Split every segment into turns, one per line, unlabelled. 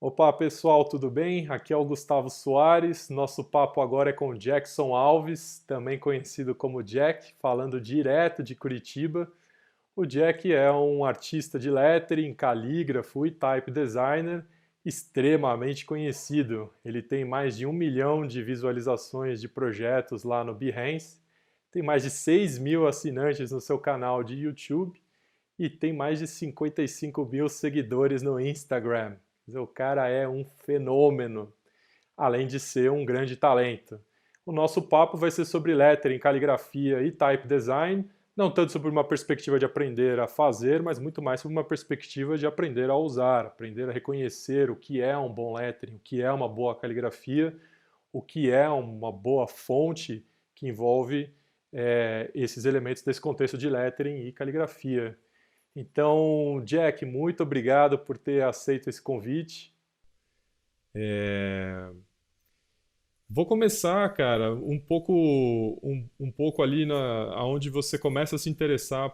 Opa, pessoal, tudo bem? Aqui é o Gustavo Soares. Nosso papo agora é com Jackson Alves, também conhecido como Jack, falando direto de Curitiba. O Jack é um artista de lettering, calígrafo e type designer extremamente conhecido. Ele tem mais de 1 milhão de visualizações de projetos lá no Behance, tem mais de 6 mil assinantes no seu canal de YouTube e tem mais de 55 mil seguidores no Instagram. O cara é um fenômeno, além de ser um grande talento. O nosso papo vai ser sobre lettering, caligrafia e type design, não tanto sobre uma perspectiva de aprender a fazer, mas muito mais sobre uma perspectiva de aprender a usar, aprender a reconhecer o que é um bom lettering, o que é uma boa caligrafia, o que é uma boa fonte que envolve esses elementos desse contexto de lettering e caligrafia. Então, Jack, muito obrigado por ter aceito esse convite. É, Vou começar, cara, um pouco ali aonde você começa a se interessar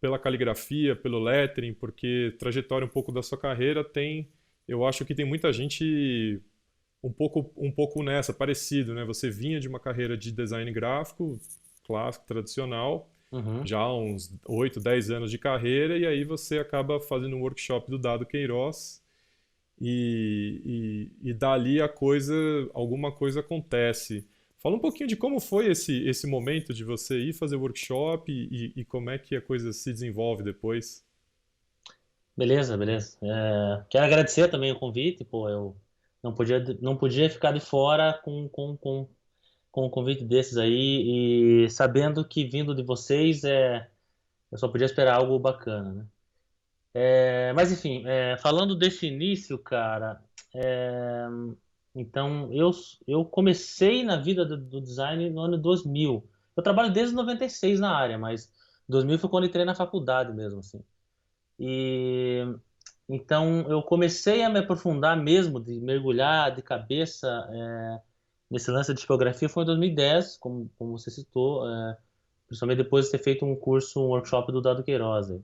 pela caligrafia, pelo lettering, porque trajetória um pouco da sua carreira tem, eu acho que tem muita gente um pouco nessa, parecido, né? Você vinha de uma carreira de design gráfico, clássico, tradicional,
Uhum.
já há uns 8, 10 anos de carreira, e aí você acaba fazendo um workshop do Dado Queiroz e dali alguma coisa acontece. Fala um pouquinho de como foi esse momento de você ir fazer workshop e como é que a coisa se desenvolve depois.
Beleza, beleza. Quero agradecer também o convite, pô, eu não podia ficar de fora com um convite desses aí e sabendo que vindo de vocês eu só podia esperar algo bacana, né? Mas enfim, falando desse início, cara, é, então eu comecei na vida do design no ano 2000. Eu trabalho desde 96 na área, mas 2000 foi quando eu entrei na faculdade mesmo, assim. E então eu comecei a me aprofundar mesmo, de mergulhar de cabeça nesse lance de tipografia foi em 2010, como você citou, principalmente depois de ter feito um curso, um workshop do Dado Queiroz. Aí.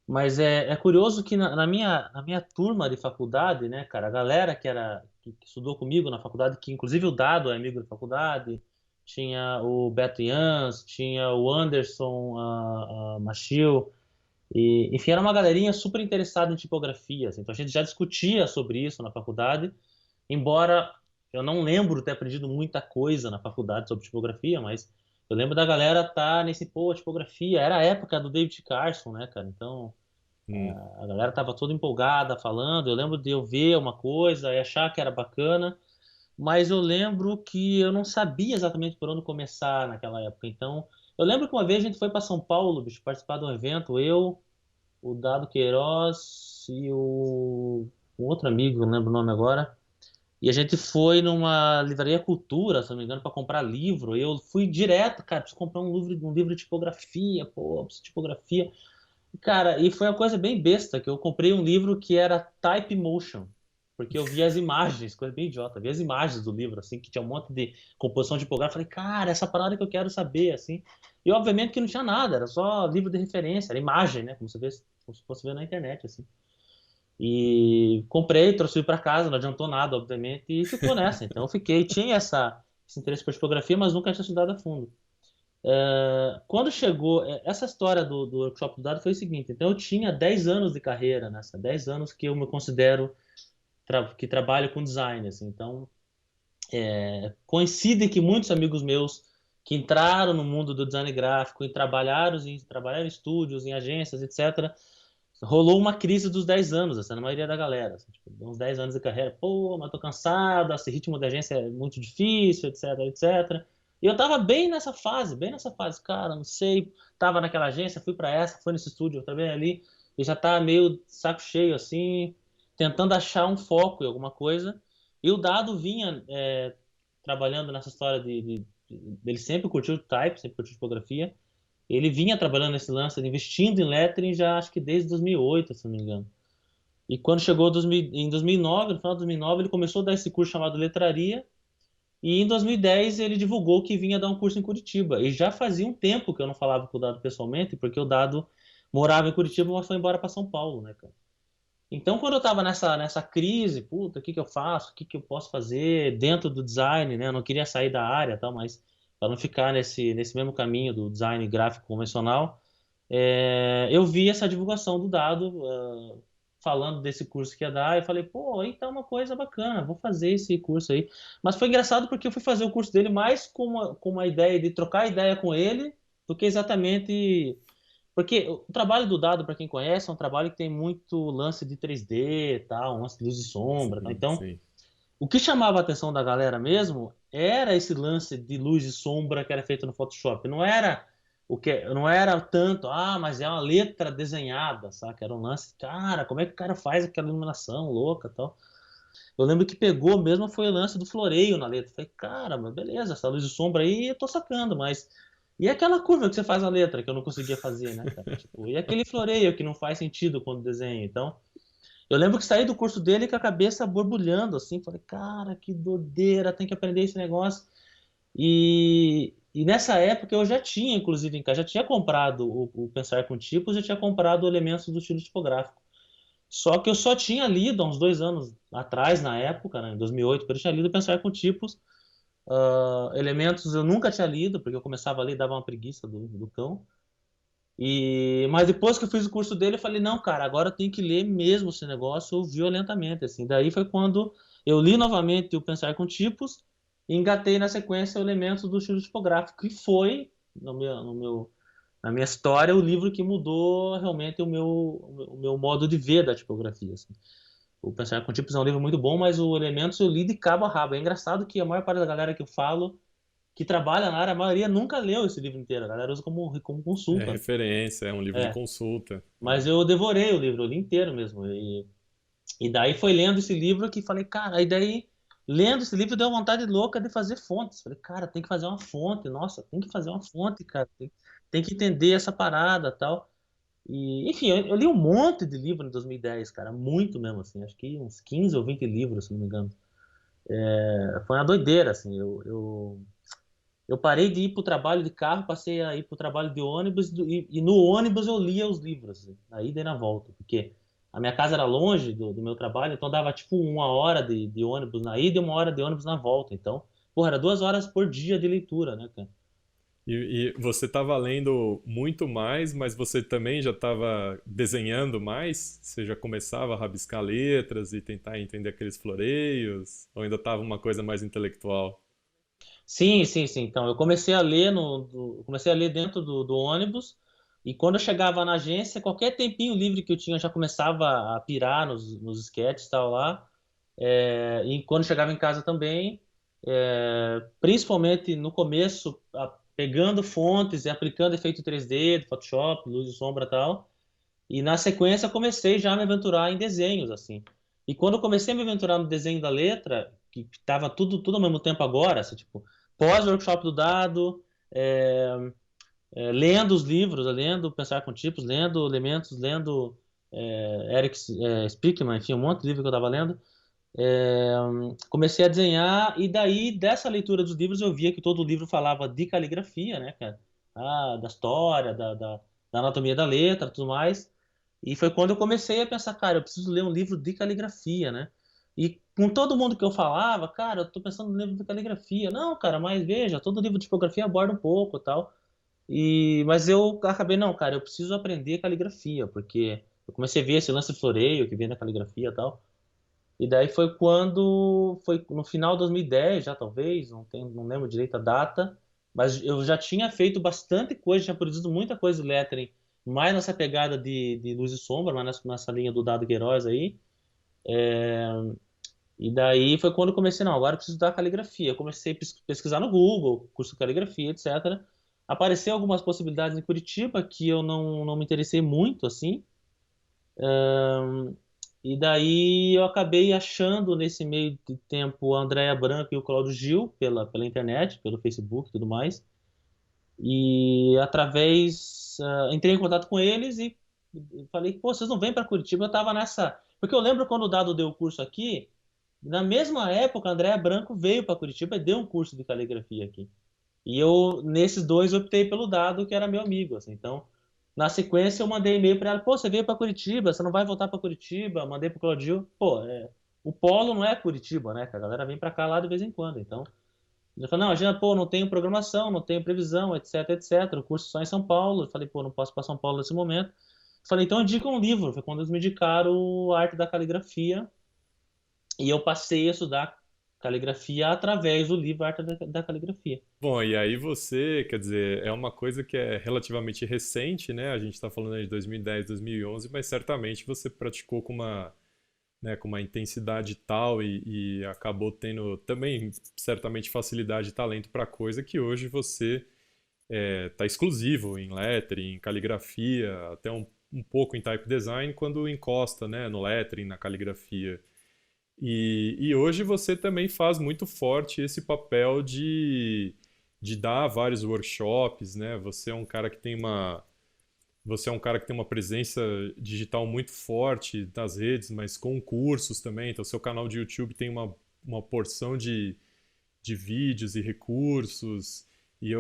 Mas é curioso que na minha turma de faculdade, né, cara, a galera que estudou comigo na faculdade, que inclusive o Dado é amigo da faculdade, tinha o Beto Jans, tinha o Anderson a Machil, enfim, era uma galerinha super interessada em tipografia, assim. Então a gente já discutia sobre isso na faculdade, embora eu não lembro ter aprendido muita coisa na faculdade sobre tipografia, mas eu lembro da galera estar nesse, pô, tipografia, era a época do David Carson, né, cara? Então
Hum.
a galera tava toda empolgada falando, eu lembro de eu ver uma coisa e achar que era bacana, mas eu lembro que eu não sabia exatamente por onde começar naquela época. Então, eu lembro que uma vez a gente foi para São Paulo, bicho, participar de um evento, o Dado Queiroz e o outro amigo, não lembro o nome agora. E a gente foi numa livraria Cultura, se não me engano, para comprar livro. E eu fui direto, cara, preciso comprar um livro de tipografia, pô, preciso de tipografia. Cara, e foi uma coisa bem besta, que eu comprei um livro que era Type Motion, porque eu vi as imagens, coisa bem idiota, vi as imagens do livro, assim, que tinha um monte de composição tipográfica, falei, cara, essa parada que eu quero saber, assim. E obviamente que não tinha nada, era só livro de referência, era imagem, né, como se fosse ver na internet, assim. E comprei, trouxe para casa, não adiantou nada, obviamente, e ficou nessa. Então eu fiquei, tinha esse interesse por tipografia, mas nunca tinha estudado a fundo. Quando chegou, essa história do workshop do dado foi o seguinte, então eu tinha 10 anos de carreira nessa, 10 anos que eu me considero que trabalho com design, assim, então coincide que muitos amigos meus que entraram no mundo do design gráfico e trabalharam em estúdios, em agências, etc., rolou uma crise dos 10 anos, assim, na maioria da galera, assim, tipo, uns 10 anos de carreira, pô, mas tô cansado, esse ritmo de agência é muito difícil, etc, etc. E eu tava bem nessa fase, cara, não sei, tava naquela agência, fui para essa, fui nesse estúdio, eu trabalhei ali, e já tá meio saco cheio, assim, tentando achar um foco em alguma coisa. E o Dado vinha trabalhando nessa história dele sempre curtiu type, sempre curtiu tipografia, ele vinha trabalhando nesse lance, investindo em lettering já acho que desde 2008, se não me engano. E quando chegou em 2009, no final de 2009, ele começou a dar esse curso chamado Letraria. E em 2010 ele divulgou que vinha dar um curso em Curitiba. E já fazia um tempo que eu não falava com o Dado pessoalmente, porque o Dado morava em Curitiba, mas foi embora para São Paulo, né, cara? Então, quando eu estava nessa crise, puta, o que que eu faço? O que que eu posso fazer dentro do design, né? Eu não queria sair da área, e tal, mas para não ficar nesse mesmo caminho do design gráfico convencional, eu vi essa divulgação do Dado, falando desse curso que ia dar, e falei, pô, aí tá uma coisa bacana, vou fazer esse curso aí. Mas foi engraçado porque eu fui fazer o curso dele mais com uma ideia de trocar ideia com ele do que exatamente. Porque o trabalho do Dado, para quem conhece, é um trabalho que tem muito lance de 3D, tal, um lance de luz e sombra, tal.
Sim,
Então,
sim.
o que chamava a atenção da galera mesmo era esse lance de luz e sombra que era feito no Photoshop. Não era tanto, mas é uma letra desenhada, saca? Era um lance, cara, como é que o cara faz aquela iluminação louca, tal. Eu lembro que pegou mesmo foi o lance do floreio na letra. Falei, cara, mas beleza, essa luz e sombra aí eu tô sacando, mas e aquela curva que você faz na letra que eu não conseguia fazer, né, cara? Tipo, e aquele floreio que não faz sentido quando desenha. Então, eu lembro que saí do curso dele com a cabeça borbulhando, assim. Falei, cara, que doideira, tem que aprender esse negócio. E nessa época eu já tinha, inclusive, em casa, já tinha comprado o Pensar com Tipos, já tinha comprado elementos do estilo tipográfico. Só que eu só tinha lido há uns 2 anos atrás, na época, né, em 2008, eu tinha lido Pensar com Tipos. Elementos eu nunca tinha lido, porque eu começava a ler e dava uma preguiça do cão. Mas depois que eu fiz o curso dele, eu falei, não, cara, agora eu tenho que ler mesmo esse negócio violentamente, assim. Daí foi quando eu li novamente o Pensar com Tipos e engatei na sequência elementos do estilo tipográfico, que foi, na minha história, o livro que mudou realmente o meu modo de ver da tipografia, assim. O Pensar com Tipos é um livro muito bom, mas o Elementos eu li de cabo a rabo. É engraçado que a maior parte da galera que eu falo, que trabalha na área, a maioria nunca leu esse livro inteiro. A galera usa como
É
consulta, né?
referência, é um livro de
É.
consulta. É.
Mas eu devorei o livro, eu li inteiro mesmo. E daí foi lendo esse livro que falei, cara, aí daí, lendo esse livro, deu vontade louca de fazer fontes. Falei, cara, tem que fazer uma fonte, nossa, tem que fazer uma fonte, cara, tem que entender essa parada tal. Enfim, eu li um monte de livro em 2010, cara, muito mesmo, assim, acho que uns 15 ou 20 livros, se não me engano. Foi uma doideira, assim, eu parei de ir pro trabalho de carro, passei a ir pro trabalho de ônibus, e no ônibus eu lia os livros, assim, aí dei na volta, porque a minha casa era longe do meu trabalho, então dava tipo 1 hora de ônibus na ida e 1 hora de ônibus na volta, então, porra, era 2 horas por dia de leitura, né, cara?
E você estava lendo muito mais, mas você também já estava desenhando mais? Você já começava a rabiscar letras e tentar entender aqueles floreios? Ou ainda estava uma coisa mais intelectual?
Sim, sim, sim. Então, eu comecei a ler comecei a ler dentro do ônibus, e quando eu chegava na agência, qualquer tempinho livre que eu tinha, eu já começava a pirar nos sketches e tal lá. E quando chegava em casa também, principalmente no começo, pegando fontes e aplicando efeito 3D, do Photoshop, luz e sombra e tal. E na sequência comecei já a me aventurar em desenhos, assim. E quando eu comecei a me aventurar no desenho da letra, que estava tudo ao mesmo tempo agora, assim, tipo, pós-workshop do Dado, lendo os livros, lendo Pensar com Tipos, lendo Elementos, lendo Eric Spickman, enfim, um monte de livro que eu estava lendo. É, Comecei a desenhar, e daí, dessa leitura dos livros, eu via que todo livro falava de caligrafia, né, cara? Da história, da anatomia da letra, tudo mais. E foi quando eu comecei a pensar, cara, eu preciso ler um livro de caligrafia, né? E com todo mundo que eu falava, cara, eu tô pensando no livro de caligrafia. Não, cara, mas veja, todo livro de tipografia aborda um pouco, tal. Mas eu acabei, não, cara, eu preciso aprender caligrafia, porque eu comecei a ver esse lance de floreio que vem na caligrafia e tal. E daí foi no final de 2010, já talvez, não lembro direito a data, mas eu já tinha feito bastante coisa, tinha produzido muita coisa de lettering, mais nessa pegada de luz e sombra, mais nessa linha do Dado Queiroz aí. E daí foi quando eu comecei, não, agora eu preciso da caligrafia. Eu comecei a pesquisar no Google, curso de caligrafia, etc. Apareceu algumas possibilidades em Curitiba que eu não me interessei muito, assim. E daí eu acabei achando nesse meio de tempo a Andréa Branco e o Cláudio Gil pela internet, pelo Facebook e tudo mais. E entrei em contato com eles e falei, pô, vocês não vêm para Curitiba? Eu tava nessa. Porque eu lembro quando o Dado deu o curso aqui, na mesma época a Andréa Branco veio para Curitiba e deu um curso de caligrafia aqui. E eu, nesses dois, optei pelo Dado, que era meu amigo, assim. Então, Na sequência, eu mandei e-mail para ela, pô, você veio para Curitiba, você não vai voltar para Curitiba? Mandei pro Claudio, pô, o polo não é Curitiba, né? Que a galera vem para cá lá de vez em quando, então. Ele falou, não, a gente, pô, não tenho programação, não tenho previsão, etc, etc. O curso só em São Paulo. Eu falei, pô, não posso para São Paulo nesse momento. Eu falei, então indica um livro. Foi quando eles me indicaram a Arte da Caligrafia. E eu passei a estudar caligrafia através do livro Arte da Caligrafia.
Bom, e aí você, quer dizer, é uma coisa que é relativamente recente, né? A gente está falando aí de 2010, 2011, mas certamente você praticou com uma, né, com uma intensidade tal e acabou tendo também certamente facilidade e talento para coisa que hoje você está exclusivo em lettering, em caligrafia, até um pouco em type design quando encosta, né, no lettering, na caligrafia. E hoje você também faz muito forte esse papel de dar vários workshops, né? Você é um cara que tem uma presença digital muito forte nas redes, mas com cursos também. Então, seu canal de YouTube tem uma porção de vídeos e recursos. E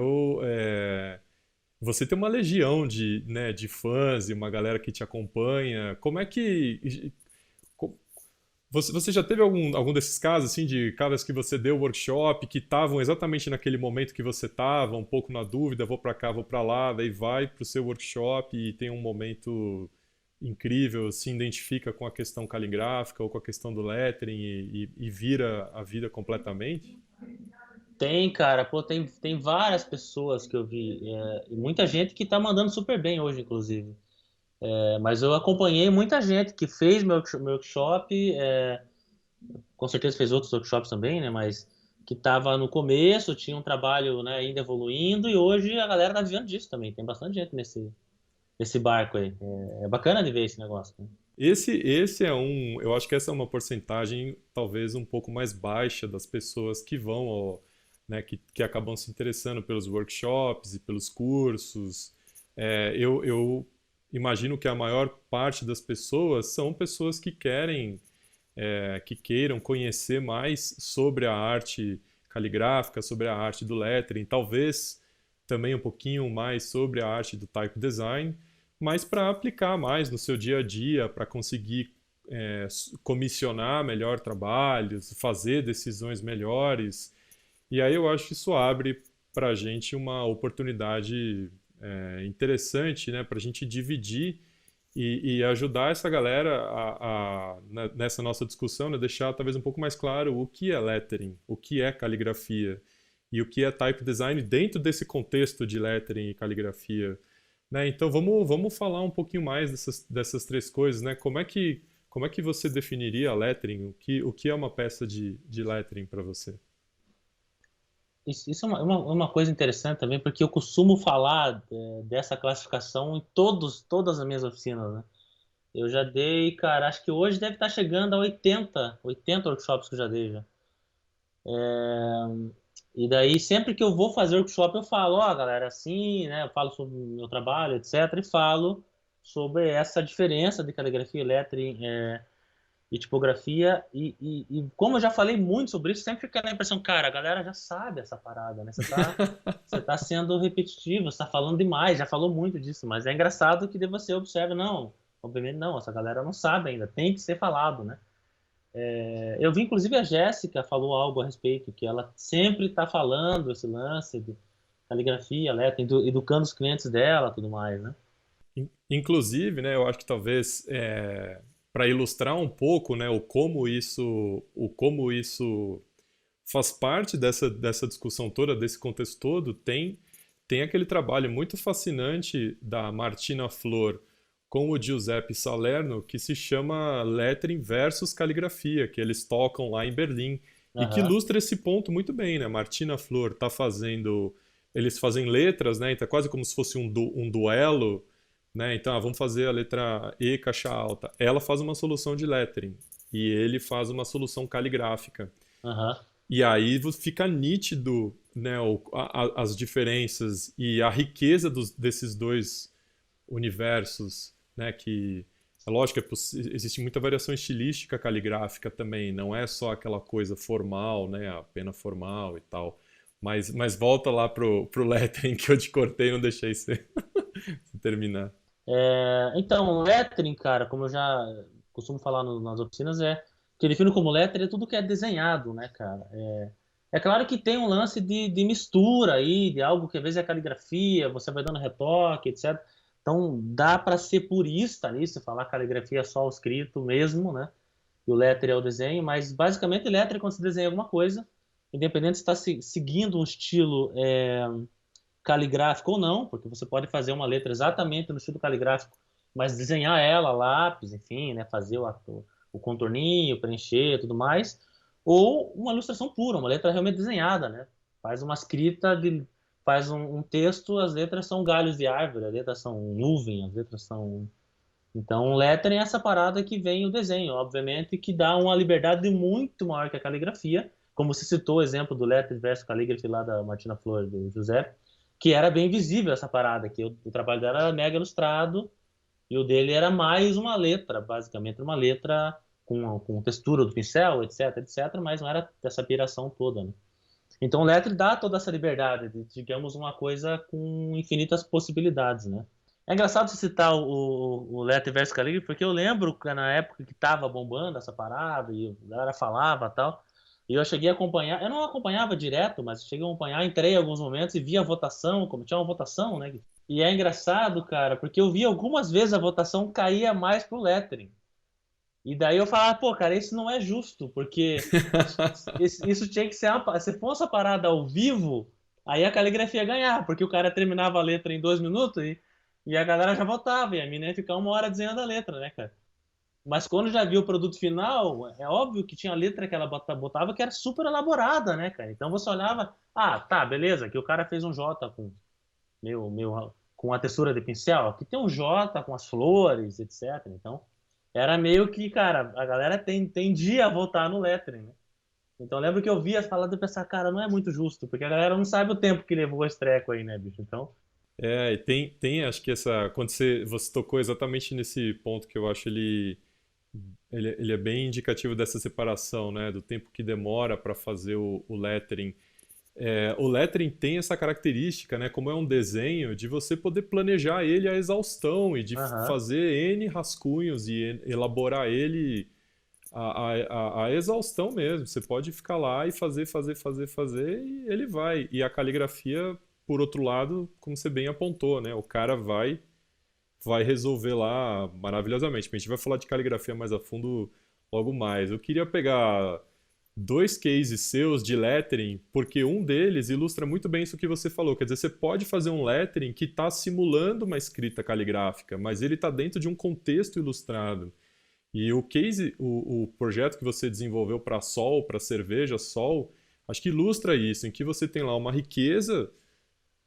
você tem uma legião né, de fãs e uma galera que te acompanha. Como é que você já teve algum desses casos, assim, de caras que você deu workshop, que estavam exatamente naquele momento que você estava, um pouco na dúvida, vou para cá, vou para lá, daí vai para o seu workshop e tem um momento incrível, se identifica com a questão caligráfica ou com a questão do lettering e vira a vida completamente?
Tem, cara, pô, tem várias pessoas que eu vi, e muita gente que tá mandando super bem hoje, inclusive. Mas eu acompanhei muita gente que fez meu workshop, com certeza fez outros workshops também, né? Mas que estava no começo, tinha um trabalho, né, ainda evoluindo, e hoje a galera tá vivendo disso também. Tem bastante gente nesse barco aí. É bacana de ver esse negócio, né?
Esse eu acho que essa é uma porcentagem talvez um pouco mais baixa das pessoas que vão, né, que acabam se interessando pelos workshops e pelos cursos. Eu imagino que a maior parte das pessoas são pessoas que que queiram conhecer mais sobre a arte caligráfica, sobre a arte do lettering, talvez também um pouquinho mais sobre a arte do type design, mas para aplicar mais no seu dia a dia, para conseguir comissionar melhor trabalhos, fazer decisões melhores. E aí eu acho que isso abre para a gente uma oportunidade interessante, né, para a gente dividir e ajudar essa galera nessa nossa discussão, né, deixar talvez um pouco mais claro o que é lettering, o que é caligrafia e o que é type design dentro desse contexto de lettering e caligrafia. Né? Então vamos falar um pouquinho mais dessas três coisas. Né? Como é que você definiria lettering? O que é uma peça de lettering para você?
Isso é uma coisa interessante também, porque eu costumo falar dessa classificação em todas as minhas oficinas, né? Eu já dei, cara, acho que hoje deve estar chegando a 80 workshops que eu já dei já. E daí, sempre que eu vou fazer workshop, eu falo, ó, galera, assim, né? Eu falo sobre o meu trabalho, etc. E falo sobre essa diferença de caligrafia, lettering, e tipografia. E como eu já falei muito sobre isso, sempre fica na impressão, cara, a galera já sabe essa parada, né? Você tá sendo repetitivo, você tá falando demais, já falou muito disso, mas é engraçado que daí você observa, não, obviamente não, essa galera não sabe ainda, tem que ser falado, né? Eu vi, inclusive, a Jéssica falou algo a respeito, que ela sempre está falando esse lance de caligrafia, lettering, educando os clientes dela, tudo mais, né?
Inclusive, né, eu acho que talvez para ilustrar um pouco, né, o como isso faz parte dessa discussão toda, desse contexto todo, tem aquele trabalho muito fascinante da Martina Flor com o Giuseppe Salerno, que se chama Lettering versus Caligrafia, que eles tocam lá em Berlim, e que
Aham,
ilustra esse ponto muito bem, né? Martina Flor está fazendo, eles fazem letras, né? Então é quase como se fosse um duelo, né? Então, vamos fazer a letra E caixa alta. Ela faz uma solução de lettering e ele faz uma solução caligráfica.
aham.
E aí fica nítido, né, as diferenças e a riqueza desses dois universos, né, que é lógico que existe muita variação estilística caligráfica também, não é só aquela coisa formal, né, a pena formal e tal. Mas volta lá pro lettering que eu te cortei e não deixei você terminar.
Então, lettering, cara, como eu já costumo falar nas oficinas, que eu defino como lettering é tudo que é desenhado, né, cara? É claro que tem um lance de mistura aí, de algo que às vezes é caligrafia, você vai dando retoque, etc. Então, dá para ser purista nisso, falar caligrafia é só o escrito mesmo, né? E o lettering é o desenho, mas basicamente lettering é quando você desenha alguma coisa, independente se está seguindo um estilo caligráfico ou não, porque você pode fazer uma letra exatamente no estilo caligráfico, mas desenhar ela a lápis, enfim, né, fazer o contorninho, preencher, tudo mais, ou uma ilustração pura, uma letra realmente desenhada, né? Faz uma escrita faz um texto, as letras são galhos de árvore, as letras são nuvem, as letras são então, lettering é essa parada que vem o desenho, obviamente, que dá uma liberdade muito maior que a caligrafia, como você citou o exemplo do Lettering versus Calligraphy lá da Martina Flor, do José, que era bem visível essa parada, que o trabalho dela era mega ilustrado e o dele era mais uma letra, basicamente uma letra com textura do pincel, etc, etc, mas não era essa piração toda, né? Então, o lettering dá toda essa liberdade de, digamos, uma coisa com infinitas possibilidades, né? É engraçado você citar o Lettering versus Calligraphy, porque eu lembro que na época que tava bombando essa parada e a galera falava e tal, e eu cheguei a acompanhar, eu não acompanhava direto, mas cheguei a acompanhar, entrei em alguns momentos e vi a votação, como tinha uma votação, né? E é engraçado, cara, porque eu vi algumas vezes a votação caía mais pro Lettering. E daí eu falava, pô, cara, isso não é justo, porque isso tinha que ser se fosse a parada ao vivo, aí a caligrafia ia ganhar, porque o cara terminava a letra em 2 minutos e a galera já votava, e a mina ia ficar 1 hora desenhando a letra, né, cara? Mas quando já viu o produto final, é óbvio que tinha letra que ela botava que era super elaborada, né, cara? Então você olhava, ah, tá, beleza, que o cara fez um J com a textura de pincel, aqui tem um J com as flores, etc. Então, era meio que, cara, a galera tendia a votar no lettering, né? Então, eu lembro que eu via as palavras e pensava, cara, não é muito justo, porque a galera não sabe o tempo que levou esse treco aí, né, bicho? Então,
E tem, acho que essa. Quando você tocou exatamente nesse ponto que eu acho ele é bem indicativo dessa separação, né? Do tempo que demora para fazer o lettering. O lettering tem essa característica, né? Como é um desenho, de você poder planejar ele à exaustão e de
aham.
fazer N rascunhos e elaborar ele à exaustão mesmo. Você pode ficar lá e fazer, e ele vai. E a caligrafia, por outro lado, como você bem apontou, né? O cara vai resolver lá maravilhosamente. A gente vai falar de caligrafia mais a fundo logo mais. Eu queria pegar dois cases seus de lettering, porque um deles ilustra muito bem isso que você falou. Quer dizer, você pode fazer um lettering que está simulando uma escrita caligráfica, mas ele está dentro de um contexto ilustrado. E o case, o projeto que você desenvolveu para Sol, para cerveja Sol, acho que ilustra isso, em que você tem lá uma riqueza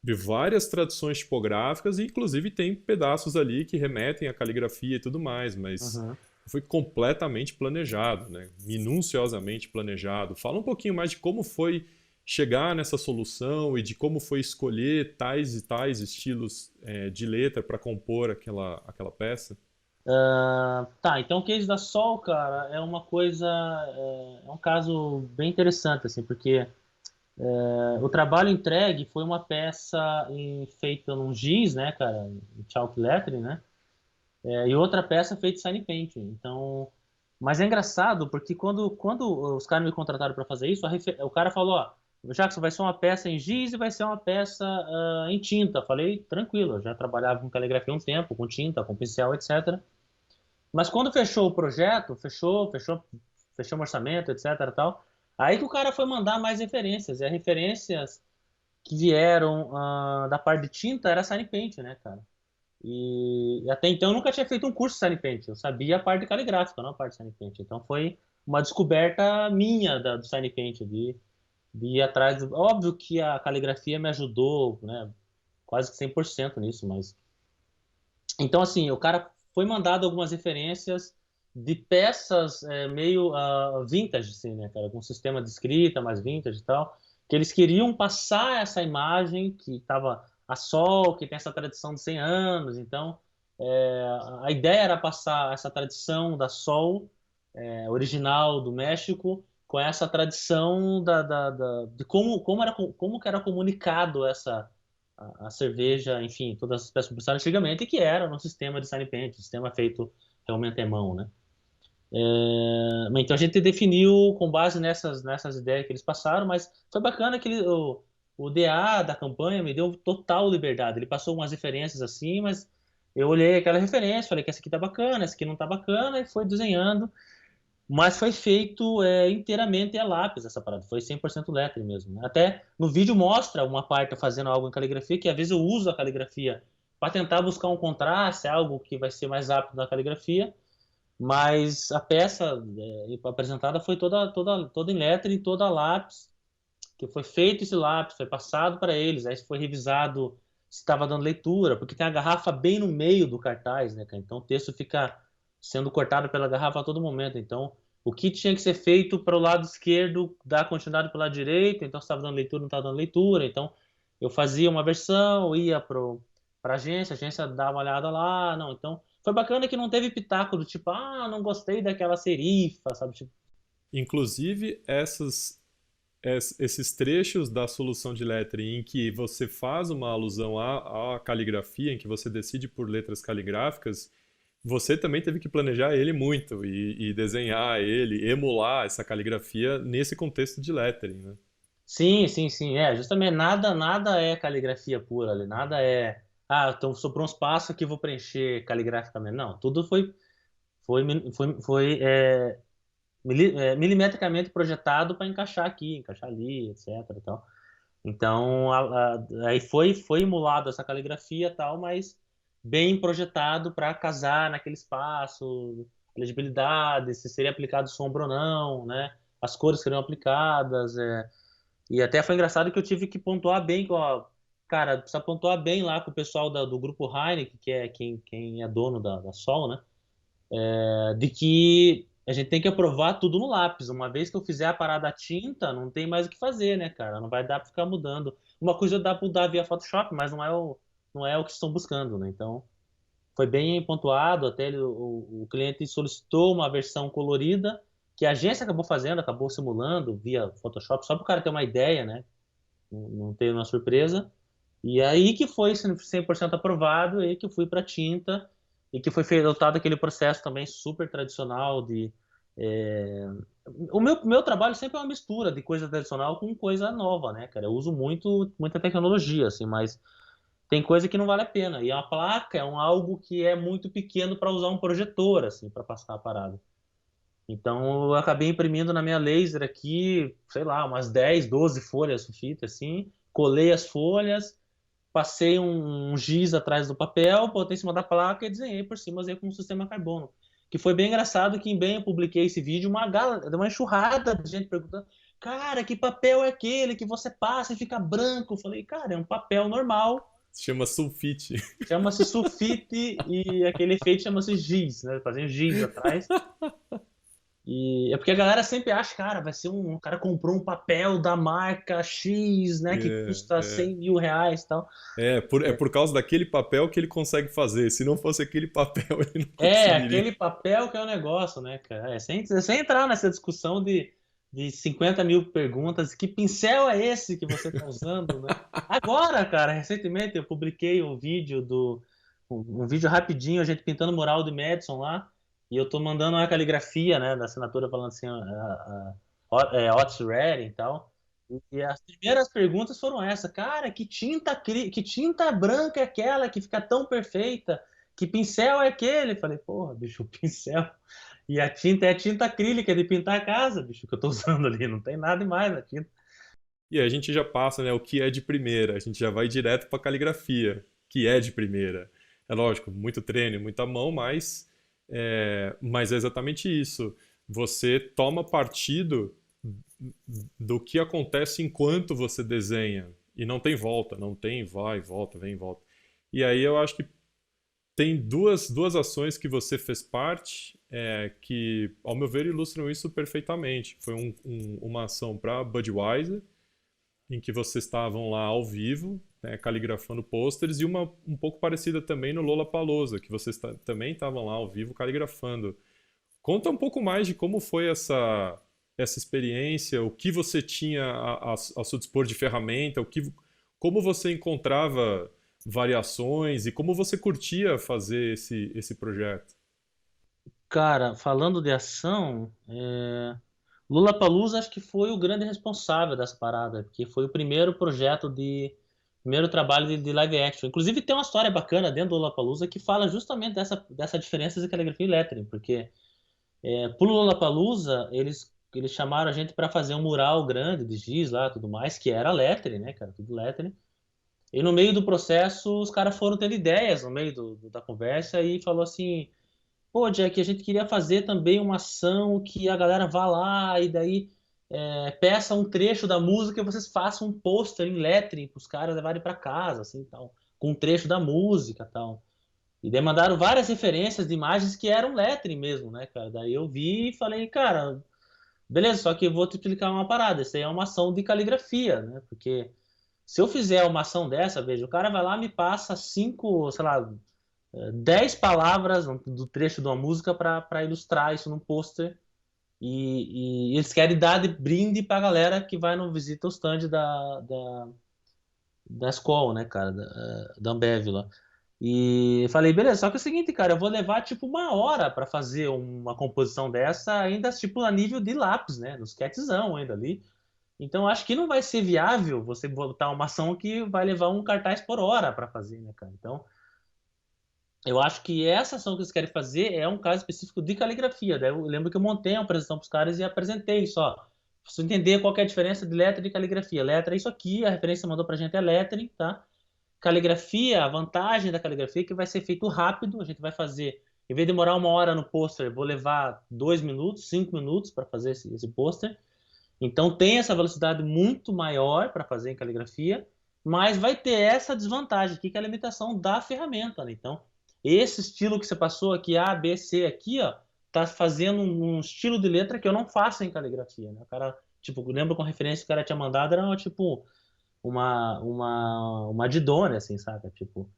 de várias tradições tipográficas e inclusive tem pedaços ali que remetem à caligrafia e tudo mais, mas
Uhum.
foi completamente planejado, né? Minuciosamente planejado. Fala um pouquinho mais de como foi chegar nessa solução e de como foi escolher tais e tais estilos de letra para compor aquela peça.
Tá, então o case da Sol, cara, é uma coisa, é um caso bem interessante, assim, porque o trabalho entregue foi uma peça feita num giz, né, cara, em chalk lettering, né, e outra peça feita em sign painting. Então, mas é engraçado porque quando os caras me contrataram para fazer isso, o cara falou, ó, Jackson, vai ser uma peça em giz e vai ser uma peça em tinta. Falei, tranquilo, eu já trabalhava com caligrafia há um tempo, com tinta, com pincel, etc. Mas quando fechou o projeto, fechou o orçamento, etc, tal, aí que o cara foi mandar mais referências. E as referências que vieram da parte de tinta era Sign Paint, né, cara? E até então eu nunca tinha feito um curso de Sign Paint. Eu sabia a parte caligráfica, não a parte de Sign Paint. Então foi uma descoberta minha do Sign Paint, de ir atrás. Óbvio que a caligrafia me ajudou, né, quase que 100% nisso, mas então, assim, o cara foi mandado algumas referências de peças meio vintage, assim, né, cara? Com sistema de escrita mais vintage e tal, que eles queriam passar essa imagem que estava a Sol, que tem essa tradição de 100 anos. Então, a ideia era passar essa tradição da Sol, original do México, com essa tradição de como que era comunicado a cerveja, enfim, todas as peças publicitárias antigamente, que era no sistema de sign paint, sistema feito realmente à mão, né? Mas então a gente definiu com base nessas ideias que eles passaram, mas foi bacana que o DA da campanha me deu total liberdade. Ele passou umas referências assim, mas eu olhei aquela referência, falei que essa aqui tá bacana, essa aqui não tá bacana, e foi desenhando. Mas foi feito inteiramente a lápis essa parada, foi 100% lettering mesmo, né? Até no vídeo mostra uma parte eu fazendo algo em caligrafia, que às vezes eu uso a caligrafia para tentar buscar um contraste, algo que vai ser mais rápido na caligrafia, mas a peça apresentada foi toda em lettering, toda a lápis, que foi feito esse lápis, foi passado para eles, aí foi revisado se estava dando leitura, porque tem a garrafa bem no meio do cartaz, né, cara? Então o texto fica sendo cortado pela garrafa a todo momento. Então o que tinha que ser feito para o lado esquerdo dar continuidade para o lado direito, então se estava dando leitura, não estava dando leitura. Então eu fazia uma versão, ia para a agência dava uma olhada lá, não. Então foi bacana que não teve pitaco do tipo, ah, não gostei daquela serifa, sabe? Tipo,
Inclusive, esses trechos da solução de lettering em que você faz uma alusão à caligrafia, em que você decide por letras caligráficas, você também teve que planejar ele muito e desenhar ele, emular essa caligrafia nesse contexto de lettering, né?
sim, sim, sim, justamente nada é caligrafia pura ali, nada é, ah, então sobrou um espaço aqui vou preencher caligraficamente. Não, tudo foi milimetricamente projetado para encaixar aqui, encaixar ali, etc. e tal. Então, aí foi emulado essa caligrafia e tal, mas bem projetado para casar naquele espaço, legibilidade, se seria aplicado sombra ou não, né? As cores seriam aplicadas, e até foi engraçado que eu tive que pontuar bem, ó, cara, precisa pontuar bem lá com o pessoal do grupo Heineken, que é quem é dono da Sol, né? De que a gente tem que aprovar tudo no lápis. Uma vez que eu fizer a parada a tinta, não tem mais o que fazer, né, cara? Não vai dar para ficar mudando. Uma coisa dá para mudar via Photoshop, mas não é o que estão buscando, né? Então, foi bem pontuado. Até o cliente solicitou uma versão colorida, que a agência acabou fazendo, acabou simulando via Photoshop, só para o cara ter uma ideia, né? Não ter uma surpresa. E aí que foi 100% aprovado, e aí que eu fui para tinta, e que foi adotado aquele processo também super tradicional de... é, O meu trabalho sempre é uma mistura de coisa tradicional com coisa nova, né, cara? Eu uso muita tecnologia, assim, mas tem coisa que não vale a pena. E a placa é algo que é muito pequeno para usar um projetor, assim, para passar a parada. Então eu acabei imprimindo na minha laser aqui, sei lá, umas 10, 12 folhas sulfite, assim, colei as folhas, passei um giz atrás do papel, botei em cima da placa e desenhei por cima, usei como sistema carbono. Que foi bem engraçado que em bem eu publiquei esse vídeo, uma enxurrada de gente perguntando, cara, que papel é aquele que você passa e fica branco? Eu falei, cara, é um papel normal,
Se chama sulfite.
chama-se sulfite e aquele efeito chama-se giz, né? Fazendo giz atrás. E é porque a galera sempre acha, cara, vai ser um cara comprou um papel da marca X, né, que
É,
custa
é.
100 mil reais e tal.
É por causa daquele papel que ele consegue fazer. Se não fosse aquele papel, ele não
É,
conseguiria.
aquele papel que é o negócio, né, cara? Sem entrar nessa discussão de 50 mil perguntas, que pincel é esse que você tá usando, né? Agora, cara, recentemente eu publiquei um vídeo rapidinho, a gente pintando o mural do Madison lá, e eu tô mandando uma caligrafia, né, da assinatura falando assim, Otis Redding e tal. E as primeiras perguntas foram essa, cara, que tinta branca é aquela que fica tão perfeita? Que pincel é aquele? Falei, porra, bicho, pincel. E a tinta é a tinta acrílica de pintar a casa, bicho, que eu tô usando ali. Não tem nada demais na tinta.
E aí a gente já passa, né, o que é de primeira. A gente já vai direto para caligrafia, que é de primeira. É lógico, muito treino, muita mão, mas é exatamente isso. Você toma partido do que acontece enquanto você desenha. E não tem volta, não tem vai, volta, vem, volta. E aí eu acho que tem duas ações que você fez parte que, ao meu ver, ilustram isso perfeitamente. Foi uma ação para Budweiser, em que vocês estavam lá ao vivo, né, caligrafando pôsteres, e uma um pouco parecida também no Lollapalooza, que vocês também estavam lá ao vivo caligrafando. Conta um pouco mais de como foi essa experiência, o que você tinha ao seu dispor de ferramenta, como você encontrava variações e como você curtia fazer esse projeto?
Cara, falando de ação, Lollapalooza acho que foi o grande responsável dessa parada, porque foi o primeiro projeto primeiro trabalho de live action. Inclusive tem uma história bacana dentro do Lollapalooza que fala justamente dessa diferença de caligrafia e lettering, porque pro Lollapalooza eles chamaram a gente para fazer um mural grande de giz lá, tudo mais, que era lettering, né, cara, tudo lettering. E no meio do processo os caras foram tendo ideias no meio da conversa e falou assim: pô, Jack, a gente queria fazer também uma ação que a galera vá lá e daí peça um trecho da música e vocês façam um pôster em lettering para os caras levarem para casa, assim, tal, com um trecho da música, tal. E daí mandaram várias referências de imagens que eram lettering mesmo, né, cara? Daí eu vi e falei, cara, beleza, só que eu vou te explicar uma parada. Isso aí é uma ação de caligrafia, né? Porque se eu fizer uma ação dessa, veja, o cara vai lá e me passa cinco, sei lá, 10 palavras do trecho de uma música para ilustrar isso num pôster. E eles querem dar de brinde pra galera que vai no visita o stand da Skol, né, cara, da Ambev lá. E falei, beleza, só que é o seguinte, cara, eu vou levar tipo uma hora pra fazer uma composição dessa, ainda tipo a nível de lápis, né, no sketchzão ainda ali. Então acho que não vai ser viável você botar uma ação que vai levar um cartaz por hora pra fazer, né, cara. Então eu acho que essa ação que eles querem fazer é um caso específico de caligrafia. Daí eu lembro que eu montei uma apresentação para os caras e apresentei só. Pra você entender qual que é a diferença de letra e caligrafia. Letra é isso aqui, a referência que mandou pra gente é lettering, tá? Caligrafia, a vantagem da caligrafia é que vai ser feito rápido. A gente vai fazer, em vez de demorar uma hora no pôster, vou levar 2 minutos, 5 minutos para fazer esse pôster. Então tem essa velocidade muito maior para fazer em caligrafia, mas vai ter essa desvantagem aqui, que é a limitação da ferramenta, né? Então, esse estilo que você passou aqui, A, B, C, aqui, ó, tá fazendo um estilo de letra que eu não faço em caligrafia, né? O cara, tipo, lembra com a referência que o cara tinha mandado, era tipo uma Didone, assim, saca? Tipo,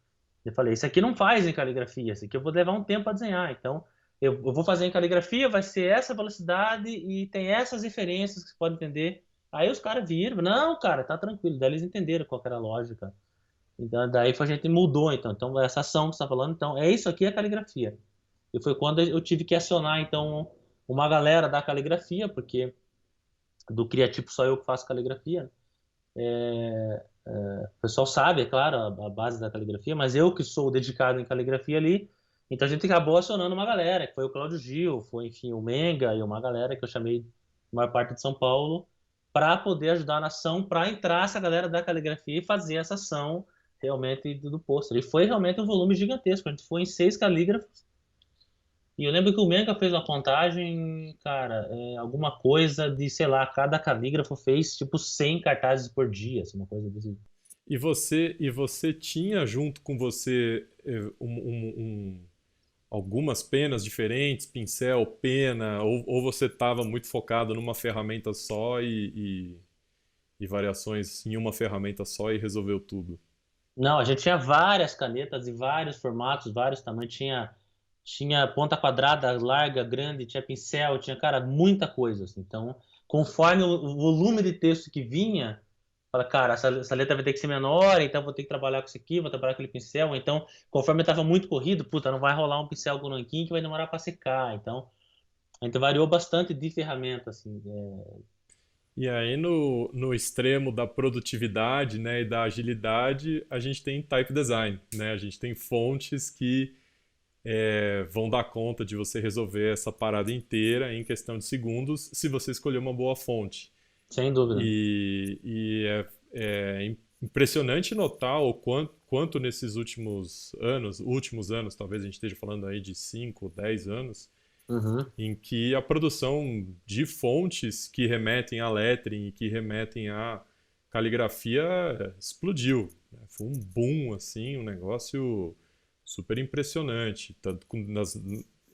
eu falei, isso aqui não faz em caligrafia, isso aqui eu vou levar um tempo a desenhar. Então, eu vou fazer em caligrafia, vai ser essa velocidade e tem essas referências que você pode entender. Aí os caras viram, não, cara, tá tranquilo. Daí eles entenderam qual que era a lógica. Então, daí a gente mudou, então. Então, essa ação que você está falando, então, é isso aqui é caligrafia. E foi quando eu tive que acionar, então, uma galera da caligrafia, porque do criativo só eu que faço caligrafia, né? O pessoal sabe, é claro, a base da caligrafia, mas eu que sou dedicado em caligrafia ali, então a gente acabou acionando uma galera, que foi o Cláudio Gil, foi, enfim, o Menga e uma galera que eu chamei de maior parte de São Paulo, para poder ajudar na ação, para entrar essa galera da caligrafia e fazer essa ação realmente do pôster. E foi realmente um volume gigantesco, a gente foi em 6 calígrafos, e eu lembro que o Menga fez uma contagem, cara, alguma coisa de, sei lá, cada calígrafo fez tipo 100 cartazes por dia, assim, uma coisa desse.
E você tinha junto com você algumas penas diferentes, pincel, pena, ou você estava muito focado numa ferramenta só e variações em uma ferramenta só e resolveu tudo?
Não, a gente tinha várias canetas e vários formatos, vários tamanhos. Tinha ponta quadrada, larga, grande, tinha pincel, tinha, cara, muita coisa, assim. Então, conforme o volume de texto que vinha, fala, cara, essa letra vai ter que ser menor, então vou ter que trabalhar com isso aqui, vou trabalhar com aquele pincel. Então, conforme estava muito corrido, puta, não vai rolar um pincel com nanquim que vai demorar para secar. Então, a gente variou bastante de ferramenta, assim.
E aí no extremo da produtividade, né, e da agilidade, a gente tem type design, né? A gente tem fontes que vão dar conta de você resolver essa parada inteira em questão de segundos se você escolher uma boa fonte.
Sem dúvida.
E é impressionante notar o quanto nesses últimos anos, talvez a gente esteja falando aí de 5, 10 anos,
Uhum.
em que a produção de fontes que remetem a lettering e que remetem a caligrafia explodiu, né? Foi um boom, assim, um negócio super impressionante,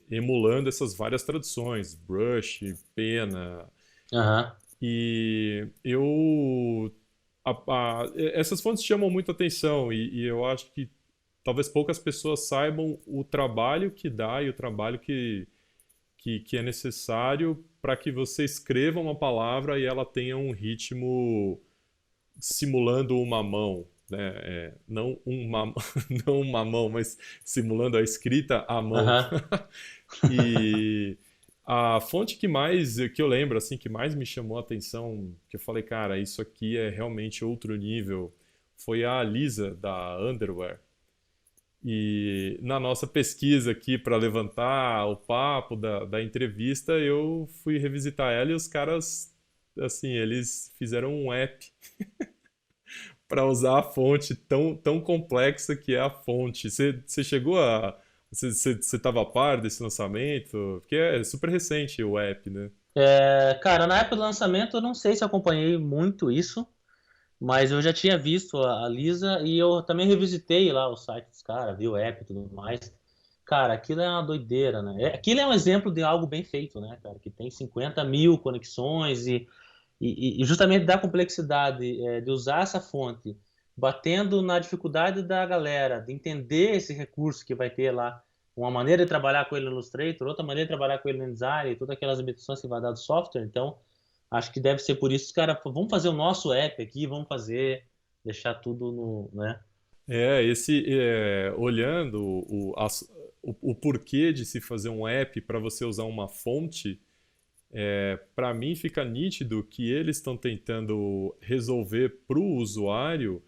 emulando essas várias traduções, brush, pena.
Aham.
E essas fontes chamam muita atenção e eu acho que talvez poucas pessoas saibam o trabalho que dá e o trabalho que é necessário para que você escreva uma palavra e ela tenha um ritmo simulando uma mão. né? Não não uma mão, mas simulando a escrita à mão.
Aham.
E a fonte que eu lembro, assim, que mais me chamou a atenção, que eu falei, cara, isso aqui é realmente outro nível, foi a Lisa da Underwear. E na nossa pesquisa aqui para levantar o papo da entrevista, eu fui revisitar ela e os caras, assim, eles fizeram um app para usar a fonte tão complexa que é a fonte. Você chegou a. Você estava a par desse lançamento? Porque é super recente o app, né?
Cara, na época do lançamento, eu não sei se acompanhei muito isso, mas eu já tinha visto a Lisa e eu também revisitei lá o site dos caras, vi o app e tudo mais. Cara, aquilo é uma doideira, né? Aquilo é um exemplo de algo bem feito, né, cara? Que tem 50 mil conexões e justamente da complexidade de usar essa fonte, batendo na dificuldade da galera de entender esse recurso que vai ter lá, uma maneira de trabalhar com ele no Illustrator, outra maneira de trabalhar com ele no InDesign, todas aquelas limitações que vai dar do software. Então, acho que deve ser por isso que os caras, vamos fazer o nosso app aqui, vamos fazer, deixar tudo no, né?
Olhando o porquê de se fazer um app para você usar uma fonte, para mim fica nítido que eles estão tentando resolver para o usuário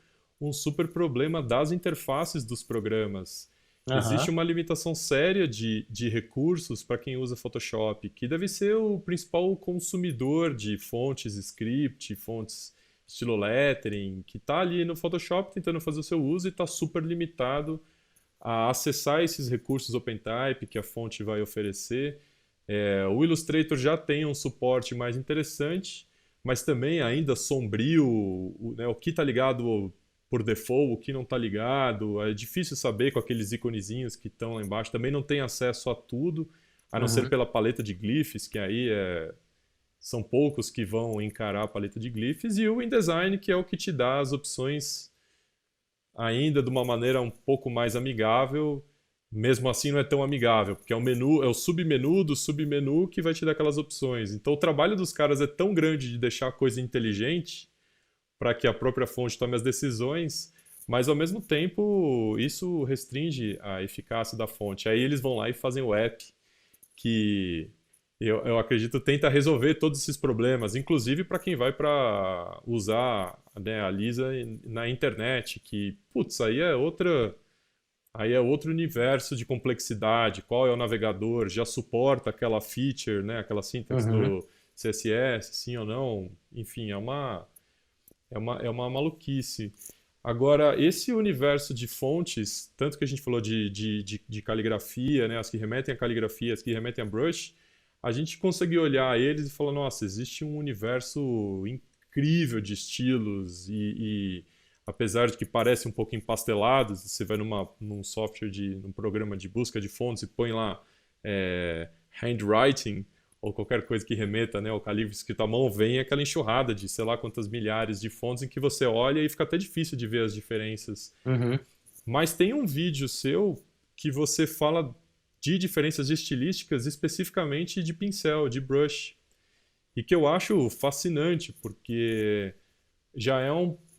um super problema das interfaces dos programas. Existe
Aham,
uma limitação séria de recursos para quem usa Photoshop, que deve ser o principal consumidor de fontes script, fontes estilo lettering, que está ali no Photoshop tentando fazer o seu uso e está super limitado a acessar esses recursos OpenType que a fonte vai oferecer. O Illustrator já tem um suporte mais interessante, mas também ainda sombrio, né, o que está ligado por default, o que não está ligado. É difícil saber com aqueles iconezinhos que estão lá embaixo. Também não tem acesso a tudo, a não ser
uhum,
pela paleta de glyphs, que aí são poucos que vão encarar a paleta de glyphs, e o InDesign, que é o que te dá as opções ainda de uma maneira um pouco mais amigável. Mesmo assim não é tão amigável, porque é o menu, é o submenu do submenu que vai te dar aquelas opções. Então o trabalho dos caras é tão grande de deixar a coisa inteligente para que a própria fonte tome as decisões, mas ao mesmo tempo isso restringe a eficácia da fonte. Aí eles vão lá e fazem o app que eu acredito tenta resolver todos esses problemas, inclusive para quem vai para usar, né, a Lisa na internet, que putz, aí é outro universo de complexidade. Qual é o navegador? Já suporta aquela feature, né, aquela sintaxe
uhum.
do CSS, sim ou não? Enfim, é uma maluquice. Agora, esse universo de fontes, tanto que a gente falou de caligrafia, né, as que remetem a caligrafia, as que remetem a brush, a gente consegue olhar eles e falar, nossa, existe um universo incrível de estilos e apesar de que parece um pouco empastelados, você vai num software, num programa de busca de fontes e põe lá handwriting, ou qualquer coisa que remeta, né, ao calígrafo escrito à mão, vem aquela enxurrada de sei lá quantas milhares de fontes em que você olha e fica até difícil de ver as diferenças.
Uhum.
Mas tem um vídeo seu que você fala de diferenças estilísticas especificamente de pincel, de brush, e que eu acho fascinante, porque já é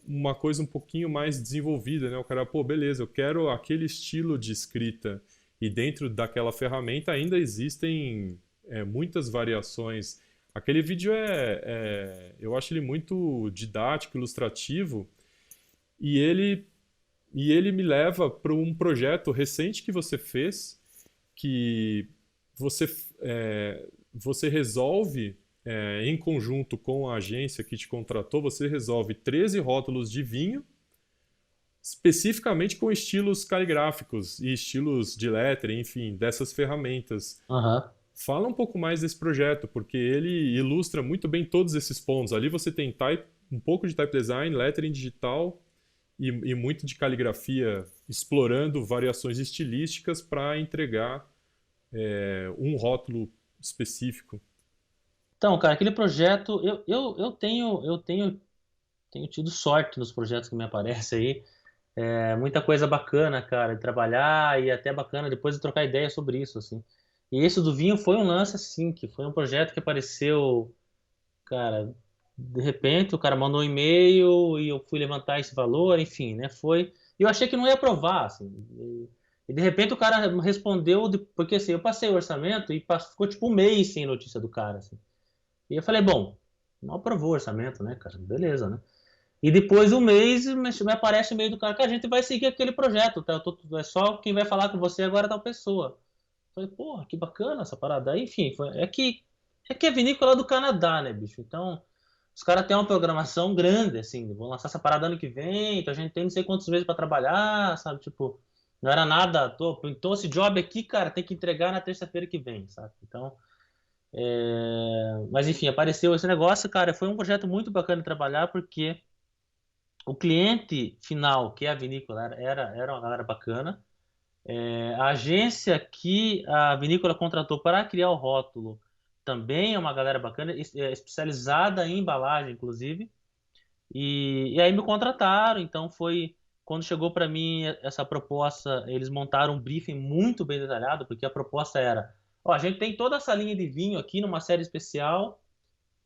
uma coisa um pouquinho mais desenvolvida, né? O cara, pô, beleza, eu quero aquele estilo de escrita, e dentro daquela ferramenta ainda existem muitas variações. Aquele vídeo eu acho ele muito didático, ilustrativo, e ele me leva para um projeto recente que você fez, que você, você resolve, em conjunto com a agência que te contratou, você resolve 13 rótulos de vinho, especificamente com estilos caligráficos e estilos de lettering, enfim, dessas ferramentas.
Aham.
Fala um pouco mais desse projeto, porque ele ilustra muito bem todos esses pontos. Ali você tem um pouco de type design, lettering digital e muito de caligrafia, explorando variações estilísticas para entregar um rótulo específico.
Então, cara, aquele projeto, tenho tido sorte nos projetos que me aparecem aí. Muita coisa bacana, cara, de trabalhar e até bacana depois de trocar ideia sobre isso, assim. E esse do vinho foi um lance, assim, que foi um projeto que apareceu, cara. De repente o cara mandou um e-mail e eu fui levantar esse valor, enfim, né? Foi. E eu achei que não ia aprovar, assim. E de repente o cara respondeu, porque assim, eu passei o orçamento e ficou tipo um mês sem notícia do cara, assim. E eu falei, bom, não aprovou o orçamento, né, cara? Beleza, né? E depois um mês me aparece o e-mail do cara que a gente vai seguir aquele projeto, tá? É só quem vai falar com você agora é tal pessoa. Eu falei, porra, que bacana essa parada. Aí, enfim, é que é vinícola do Canadá, né, bicho? Então, os caras têm uma programação grande, assim, vão lançar essa parada ano que vem, então a gente tem não sei quantos meses para trabalhar, sabe? Tipo, não era nada, então esse job aqui, cara, tem que entregar na terça-feira que vem, sabe? Então, mas enfim, apareceu esse negócio, cara, foi um projeto muito bacana de trabalhar, porque o cliente final, que é a vinícola, era uma galera bacana. A agência que a vinícola contratou para criar o rótulo também é uma galera bacana, especializada em embalagem, inclusive. E aí me contrataram, então foi quando chegou para mim essa proposta, eles montaram um briefing muito bem detalhado, porque a proposta era, ó, a gente tem toda essa linha de vinho aqui numa série especial,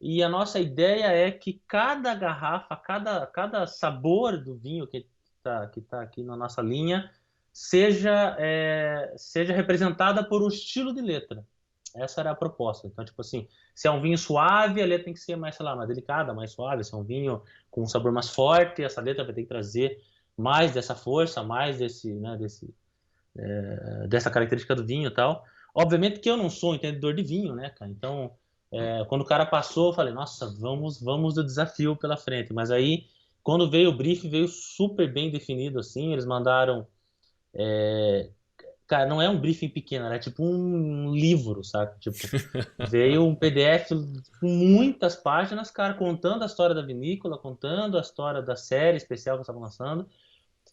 e a nossa ideia é que cada garrafa, cada sabor do vinho que tá aqui na nossa linha seja representada por um estilo de letra. Essa era a proposta. Então, tipo assim, se é um vinho suave, a letra tem que ser mais, sei lá, mais delicada, mais suave. Se é um vinho com um sabor mais forte, essa letra vai ter que trazer mais dessa força, mais dessa característica do vinho e tal. Obviamente que eu não sou um entendedor de vinho, né, cara? Então, quando o cara passou, eu falei, nossa, vamos do desafio pela frente. Mas aí, quando veio o brief, veio super bem definido, assim. Eles mandaram. Cara, não é um briefing pequeno, é tipo um livro, sabe? Tipo, veio um PDF com muitas páginas, cara, contando a história da vinícola, contando a história da série especial que eles estavam lançando.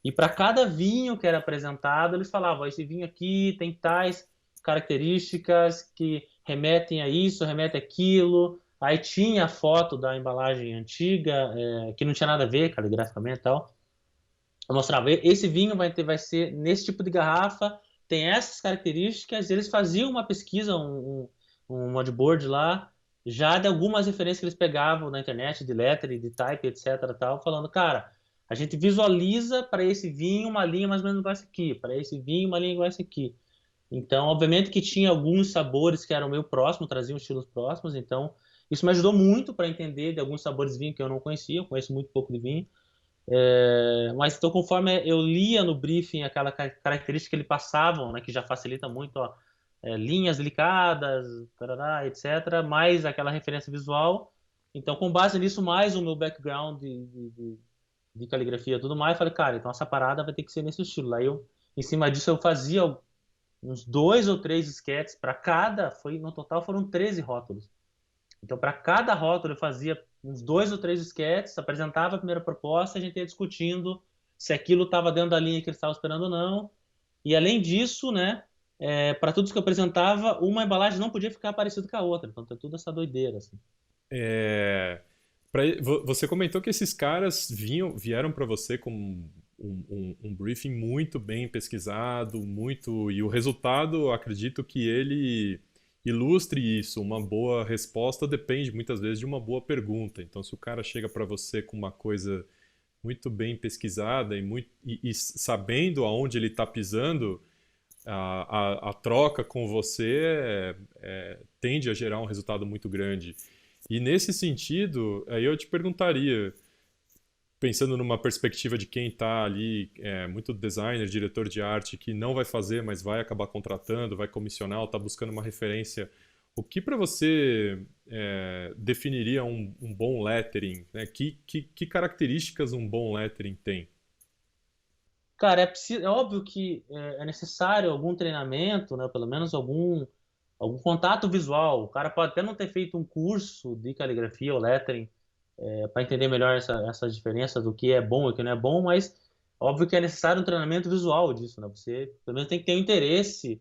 E para cada vinho que era apresentado, eles falavam: esse vinho aqui tem tais características que remetem a isso, remetem àquilo. Aí tinha a foto da embalagem antiga, que não tinha nada a ver caligraficamente e tal. Eu mostrava: esse vinho vai ser nesse tipo de garrafa, tem essas características. Eles faziam uma pesquisa, um moodboard lá, já de algumas referências que eles pegavam na internet, de lettering, de type, etc, tal, falando, cara, a gente visualiza para esse vinho uma linha mais ou menos igual essa aqui, para esse vinho uma linha igual essa aqui. Então, obviamente que tinha alguns sabores que eram meio próximos, traziam estilos próximos, então isso me ajudou muito para entender de alguns sabores de vinho que eu não conhecia, eu conheço muito pouco de vinho. Mas então, conforme eu lia no briefing aquela característica que eles passavam, né, que já facilita muito, ó, linhas delicadas, tarará, etc., mais aquela referência visual. Então, com base nisso, mais o meu background de caligrafia e tudo mais, eu falei, cara, então essa parada vai ter que ser nesse estilo. Aí eu, em cima disso, eu fazia uns 2 ou 3 esquetes para cada, no total foram 13 rótulos. Então, para cada rótulo, eu fazia uns 2 ou 3 esquetes, apresentava a primeira proposta, a gente ia discutindo se aquilo estava dentro da linha que eles estavam esperando ou não. E, além disso, né, para todos que eu apresentava, uma embalagem não podia ficar parecida com a outra. Então, tem tudo essa doideira, assim.
É, você comentou que esses caras vieram para você com um briefing muito bem pesquisado, muito e o resultado, acredito que ele ilustre isso. Uma boa resposta depende muitas vezes de uma boa pergunta. Então, se o cara chega para você com uma coisa muito bem pesquisada e sabendo aonde ele está pisando, a troca com você tende a gerar um resultado muito grande. E nesse sentido, aí eu te perguntaria, pensando numa perspectiva de quem está ali, muito designer, diretor de arte, que não vai fazer, mas vai acabar contratando, vai comissionar, ou está buscando uma referência, o que para você definiria um bom lettering? Né? Que características um bom lettering tem?
Cara, é óbvio que é necessário algum treinamento, né? Pelo menos algum contato visual. O cara pode até não ter feito um curso de caligrafia ou lettering para entender melhor essa diferença do que é bom e o que não é bom, mas óbvio que é necessário um treinamento visual disso, né? Você pelo menos tem que ter um interesse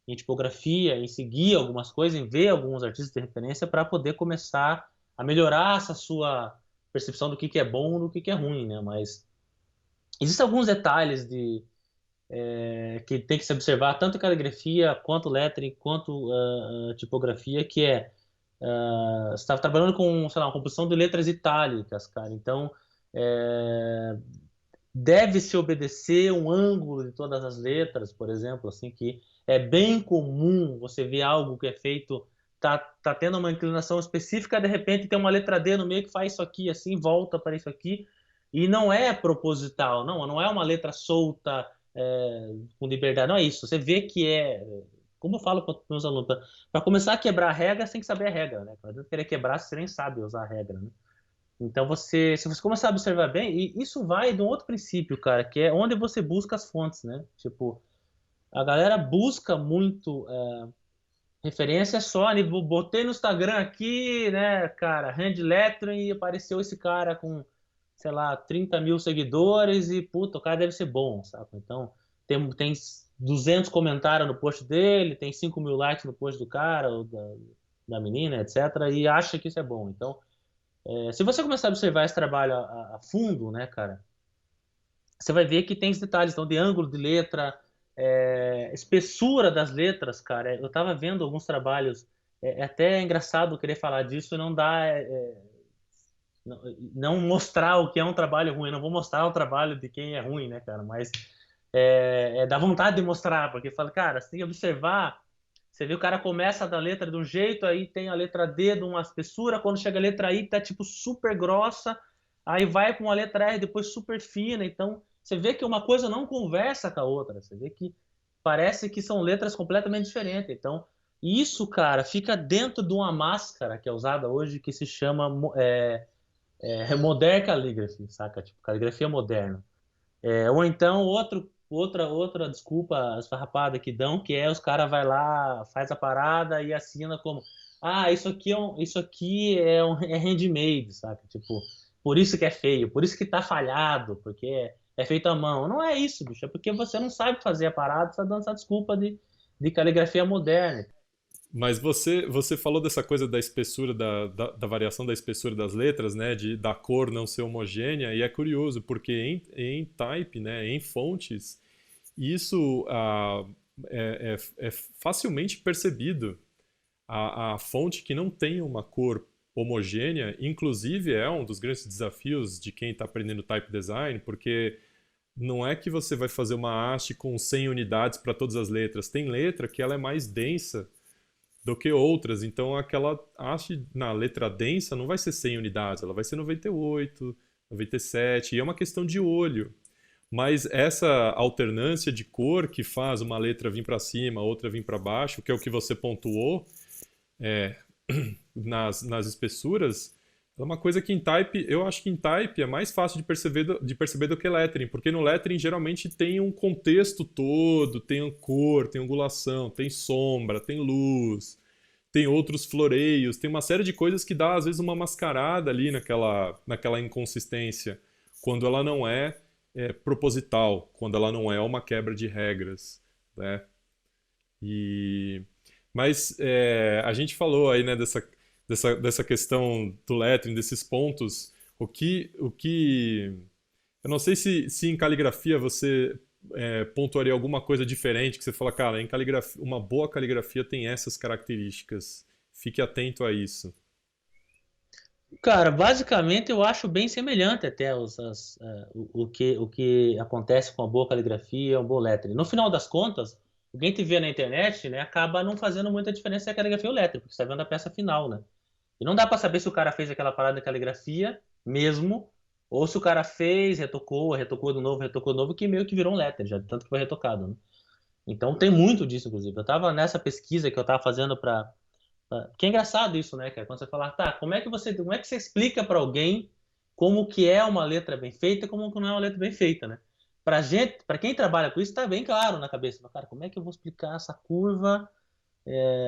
em tipografia, em seguir algumas coisas, em ver alguns artistas de referência para poder começar a melhorar essa sua percepção do que é bom e do que é ruim, né? Mas existem alguns detalhes que tem que se observar, tanto caligrafia, quanto lettering, quanto tipografia, que Você estava trabalhando com, sei lá, uma composição de letras itálicas, cara. Então, é, deve-se obedecer um ângulo de todas as letras, por exemplo, assim, que é bem comum você ver algo que é feito, tá tendo uma inclinação específica, de repente tem uma letra D no meio que faz isso aqui, assim, volta para isso aqui, e não é proposital, não é uma letra solta, com liberdade, não é isso. Você vê que como eu falo para os meus alunos, para começar a quebrar a regra, você tem que saber a regra, né? Não adianta querer quebrar se você nem sabe usar a regra, né? Então se você começar a observar bem, e isso vai de um outro princípio, cara, que é onde você busca as fontes, né? Tipo, a galera busca muito referência só, né? Botei no Instagram aqui, né, cara, hand lettering e apareceu esse cara com, sei lá, 30 mil seguidores e, puta, o cara deve ser bom, sabe? Então, tem 200 comentários no post dele, tem 5 mil likes no post do cara ou da menina, etc. E acha que isso é bom. Então, se você começar a observar esse trabalho a fundo, né, cara, você vai ver que tem os detalhes, então, de ângulo de letra, espessura das letras, cara. Eu tava vendo alguns trabalhos, é até engraçado querer falar disso e não dá, não, não mostrar o que é um trabalho ruim. Eu não vou mostrar o trabalho de quem é ruim, né, cara, mas dá vontade de mostrar, porque fala, cara, você tem que observar. Você vê o cara começa da letra de um jeito, aí tem a letra D de uma espessura, quando chega a letra I tá tipo super grossa, aí vai com a letra R depois super fina, então você vê que uma coisa não conversa com a outra, você vê que parece que são letras completamente diferentes. Então, isso, cara, fica dentro de uma máscara que é usada hoje que se chama Modern Calligraphy, saca? Tipo, caligrafia moderna. Ou então outra desculpa esfarrapada que dão, que é os caras vai lá, faz a parada e assina como isso aqui é handmade, saca? Tipo, por isso que é feio, por isso que tá falhado, porque é feito à mão. Não é isso, bicho, é porque você não sabe fazer a parada, tá dando essa desculpa de caligrafia moderna.
Mas você falou dessa coisa da espessura, da variação da espessura das letras, né, da cor não ser homogênea, e é curioso, porque em type, né, em fontes, isso é facilmente percebido. A fonte que não tem uma cor homogênea, inclusive é um dos grandes desafios de quem está aprendendo type design, porque não é que você vai fazer uma haste com 100 unidades para todas as letras. Tem letra que ela é mais densa do que outras. Então aquela haste na letra densa não vai ser 100 unidades, ela vai ser 98, 97, e é uma questão de olho. Mas essa alternância de cor que faz uma letra vir para cima, outra vir para baixo, que é o que você pontuou é, nas espessuras, é uma coisa que em type, eu acho que em type é mais fácil de perceber do que lettering, porque no lettering geralmente tem um contexto todo, tem cor, tem angulação, tem sombra, tem luz, tem outros floreios, tem uma série de coisas que dá às vezes uma mascarada ali naquela inconsistência, quando ela não é proposital, quando ela não é uma quebra de regras, né? E mas a gente falou aí, né, dessa questão do lettering, desses pontos. O que eu não sei se em caligrafia você pontuaria alguma coisa diferente, que você fala, cara, em caligrafia, uma boa caligrafia tem essas características. Fique atento a isso.
Cara, basicamente eu acho bem semelhante até o que acontece com a boa caligrafia e um bom lettering. No final das contas, alguém te vê na internet, né, acaba não fazendo muita diferença se é caligrafia ou lettering, porque você está vendo a peça final, né? E não dá para saber se o cara fez aquela parada de caligrafia mesmo, ou se o cara fez, retocou de novo, que meio que virou um lettering, já de tanto que foi retocado, né? Então tem muito disso, inclusive. Eu estava nessa pesquisa que eu estava fazendo para que é engraçado isso, né, cara? Quando você fala, tá, como é que você explica para alguém como que é uma letra bem feita e como que não é uma letra bem feita, né? Pra gente, para quem trabalha com isso, tá bem claro na cabeça. Cara, como é que eu vou explicar essa curva,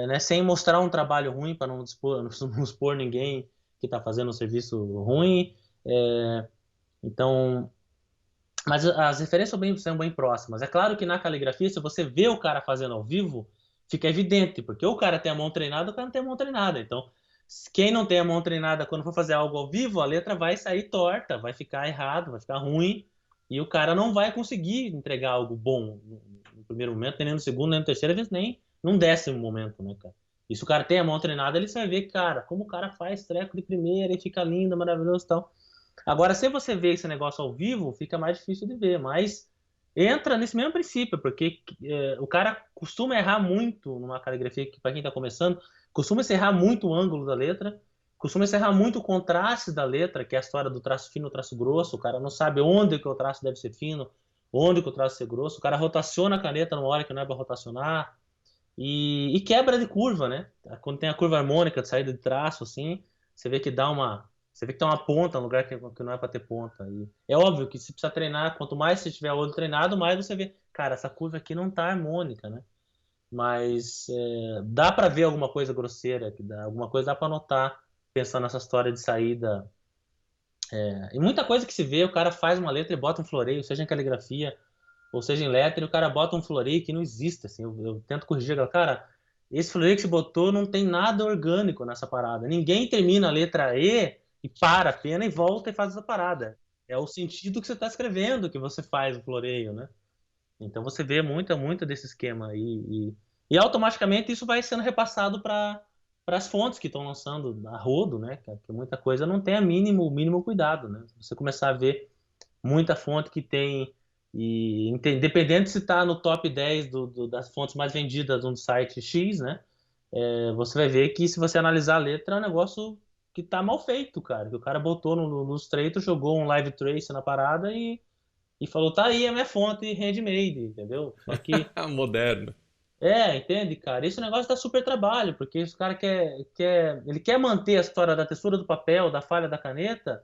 né, sem mostrar um trabalho ruim para não expor, não expor ninguém que tá fazendo um serviço ruim? Então, mas as referências são bem próximas. É claro que na caligrafia, se você vê o cara fazendo ao vivo, fica evidente, porque o cara tem a mão treinada, o cara não tem a mão treinada. Então, quem não tem a mão treinada, quando for fazer algo ao vivo, a letra vai sair torta, vai ficar errado, vai ficar ruim, e o cara não vai conseguir entregar algo bom no primeiro momento, nem no segundo, nem no terceiro, às vezes nem num décimo momento, né, cara? E se o cara tem a mão treinada, ele vai ver, cara, como o cara faz treco de primeira e fica lindo, maravilhoso e tal. Agora, se você vê esse negócio ao vivo, fica mais difícil de ver, mas entra nesse mesmo princípio, porque o cara costuma errar muito numa caligrafia que, para quem está começando, costuma se errar muito o ângulo da letra, costuma se errar muito o contraste da letra, que é a história do traço fino e traço grosso, o cara não sabe onde que o traço deve ser fino, onde que o traço deve ser grosso, o cara rotaciona a caneta numa hora que não é para rotacionar, e quebra de curva, né? Quando tem a curva harmônica de saída de traço, assim, você vê que dá uma. Você vê que tem uma ponta no lugar que não é para ter ponta. E é óbvio que se precisa treinar, quanto mais você tiver o olho treinado, mais você vê, cara, essa curva aqui não tá harmônica, né? Mas dá para ver alguma coisa grosseira, alguma coisa dá para notar, pensando nessa história de saída. E muita coisa que se vê, o cara faz uma letra e bota um floreio, seja em caligrafia, ou seja em letra, e o cara bota um floreio que não existe, assim, eu tento corrigir, cara, esse floreio que você botou não tem nada orgânico nessa parada. Ninguém termina a letra E para a pena e volta e faz essa parada. É o sentido que você está escrevendo que você faz o floreio, né? Então você vê muito desse esquema e automaticamente isso vai sendo repassado para as fontes que estão lançando a rodo, né? Que muita coisa não tem o mínimo cuidado, né? Se você começar a ver muita fonte que tem, independente se está no top 10 das fontes mais vendidas no site X, né? Você vai ver que se você analisar a letra, é um negócio que tá mal feito, cara. Que o cara botou no Illustrator, jogou um live trace na parada e falou, tá aí a minha fonte handmade, entendeu? Só que
Moderno.
entende, cara? Esse negócio dá super trabalho, porque esse cara ele quer manter a história da textura do papel, da falha da caneta,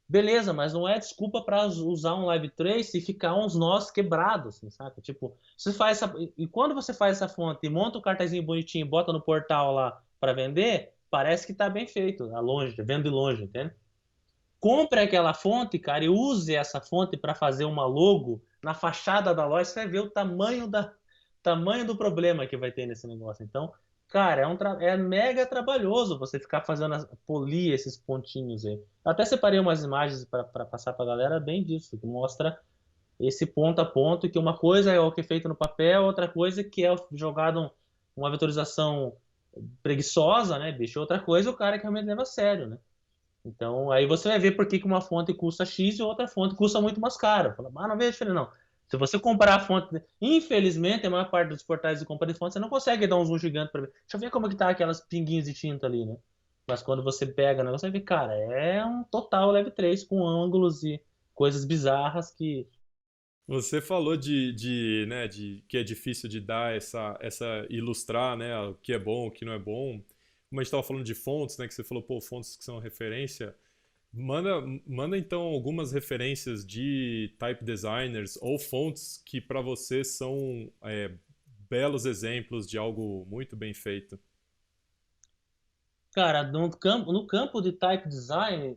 beleza, mas não é desculpa para usar um live trace e ficar uns nós quebrados, assim, saca? Tipo, você faz essa, e quando você faz essa fonte e monta um cartazinho bonitinho, e bota no portal lá para vender, parece que tá bem feito, a longe, vendo de longe, entende? Compre aquela fonte, cara, e use essa fonte para fazer uma logo na fachada da loja, você vai ver o tamanho do problema que vai ter nesse negócio. Então, cara, é mega trabalhoso você ficar fazendo polir esses pontinhos aí. Eu até separei umas imagens para passar para a galera bem disso, que mostra esse ponto a ponto, que uma coisa é o que é feito no papel, outra coisa que é jogado uma vetorização preguiçosa, né, bicho? Outra coisa é o cara que realmente leva a sério, né? Então, aí você vai ver por que que uma fonte custa X e outra fonte custa muito mais caro. Fala, não vejo diferença, não. Se você comparar a fonte, infelizmente, a maior parte dos portais de compra de fonte, você não consegue dar um zoom gigante para ver. Deixa eu ver como é que tá aquelas pinguinhos de tinta ali, né? Mas quando você pega o negócio, você vai ver, cara, é um total Leve 3 com ângulos e coisas bizarras que.
Você falou né, de que é difícil de dar ilustrar, né, o que é bom, o que não é bom. Como a gente estava falando de fontes, né, que você falou, pô, fontes que são referência. Manda então algumas referências de type designers ou fontes que para você são belos exemplos de algo muito bem feito.
Cara, no campo de type design,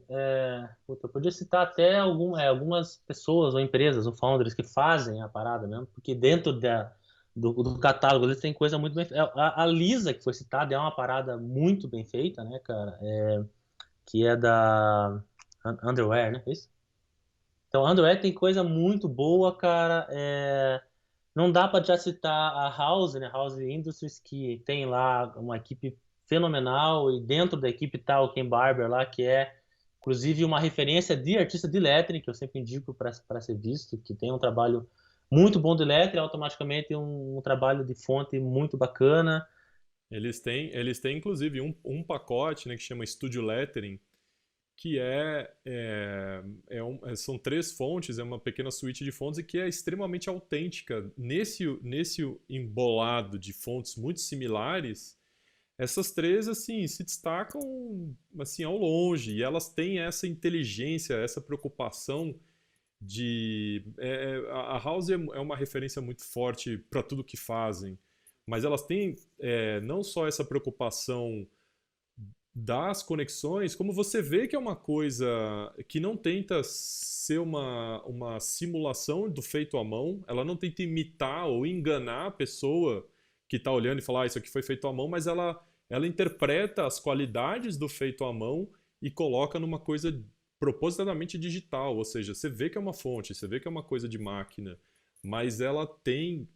puta, eu podia citar até algumas pessoas ou empresas ou founders que fazem a parada mesmo, porque dentro do catálogo eles têm coisa muito bem feita. A Lisa, que foi citada, é uma parada muito bem feita, né, cara? Que é da Underwear, né? Isso? Então, Underwear tem coisa muito boa, cara. Não dá para já citar a House, né? House Industries, que tem lá uma equipe fenomenal e dentro da equipe tá o Ken Barber lá, que é inclusive uma referência de artista de lettering, que eu sempre indico para ser visto, que tem um trabalho muito bom de lettering, automaticamente um trabalho de fonte muito bacana.
Eles têm inclusive um pacote, né, que chama Studio Lettering, que são três fontes, é uma pequena suíte de fontes e que é extremamente autêntica. Nesse embolado de fontes muito similares, essas três assim se destacam assim ao longe e elas têm essa inteligência, essa preocupação a House é uma referência muito forte para tudo que fazem, mas elas têm não só essa preocupação das conexões, como você vê que é uma coisa que não tenta ser uma simulação do feito à mão, ela não tenta imitar ou enganar a pessoa que está olhando e falar, isso aqui foi feito à mão, mas ela interpreta as qualidades do feito à mão e coloca numa coisa propositadamente digital, ou seja, você vê que é uma fonte, você vê que é uma coisa de máquina, mas ela tem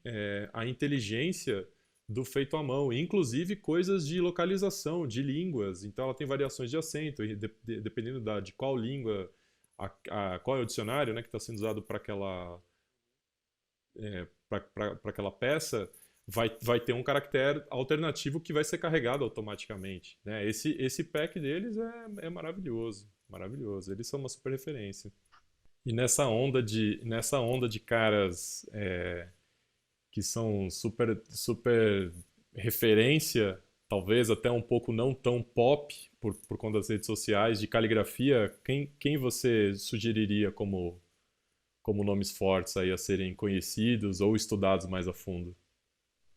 a inteligência do feito à mão, inclusive coisas de localização, de línguas. Então ela tem variações de acento, e dependendo de qual língua, qual é o dicionário, né, que está sendo usado para aquela peça, vai ter um caractere alternativo que vai ser carregado automaticamente. Né? Esse pack deles é maravilhoso, maravilhoso. Eles são uma super referência. E nessa onda de caras que são super, super referência, talvez até um pouco não tão pop por conta das redes sociais, de caligrafia, quem você sugeriria como nomes fortes aí a serem conhecidos ou estudados mais a fundo?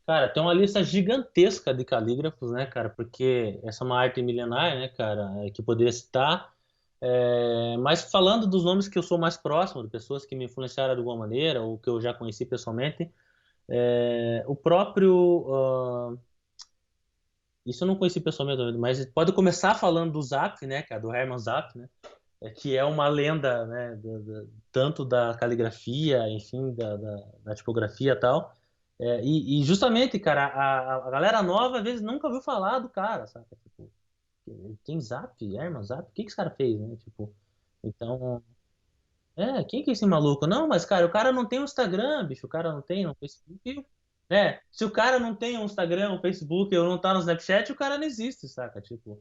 Cara, tem uma lista gigantesca de calígrafos, né, cara? Porque essa é uma arte milenar, né, cara, que eu poderia citar. Mas falando dos nomes que eu sou mais próximo, de pessoas que me influenciaram de alguma maneira, ou que eu já conheci pessoalmente, o próprio. Isso eu não conheci pessoalmente, mas pode começar falando do Zapf, né, cara, do Hermann Zapf, né? Que é uma lenda, né, tanto da caligrafia, enfim, da tipografia e tal. E justamente, cara, a galera nova às vezes nunca ouviu falar do cara, sabe? Tipo, tem Zap, Herman Zap, o que que esse cara fez, né? Tipo, então, quem que é esse maluco? Não, mas, cara, o cara não tem um Instagram, bicho, o cara não tem um Facebook, né? Se o cara não tem um Instagram, um Facebook, ou não tá no Snapchat, o cara não existe, saca? Tipo,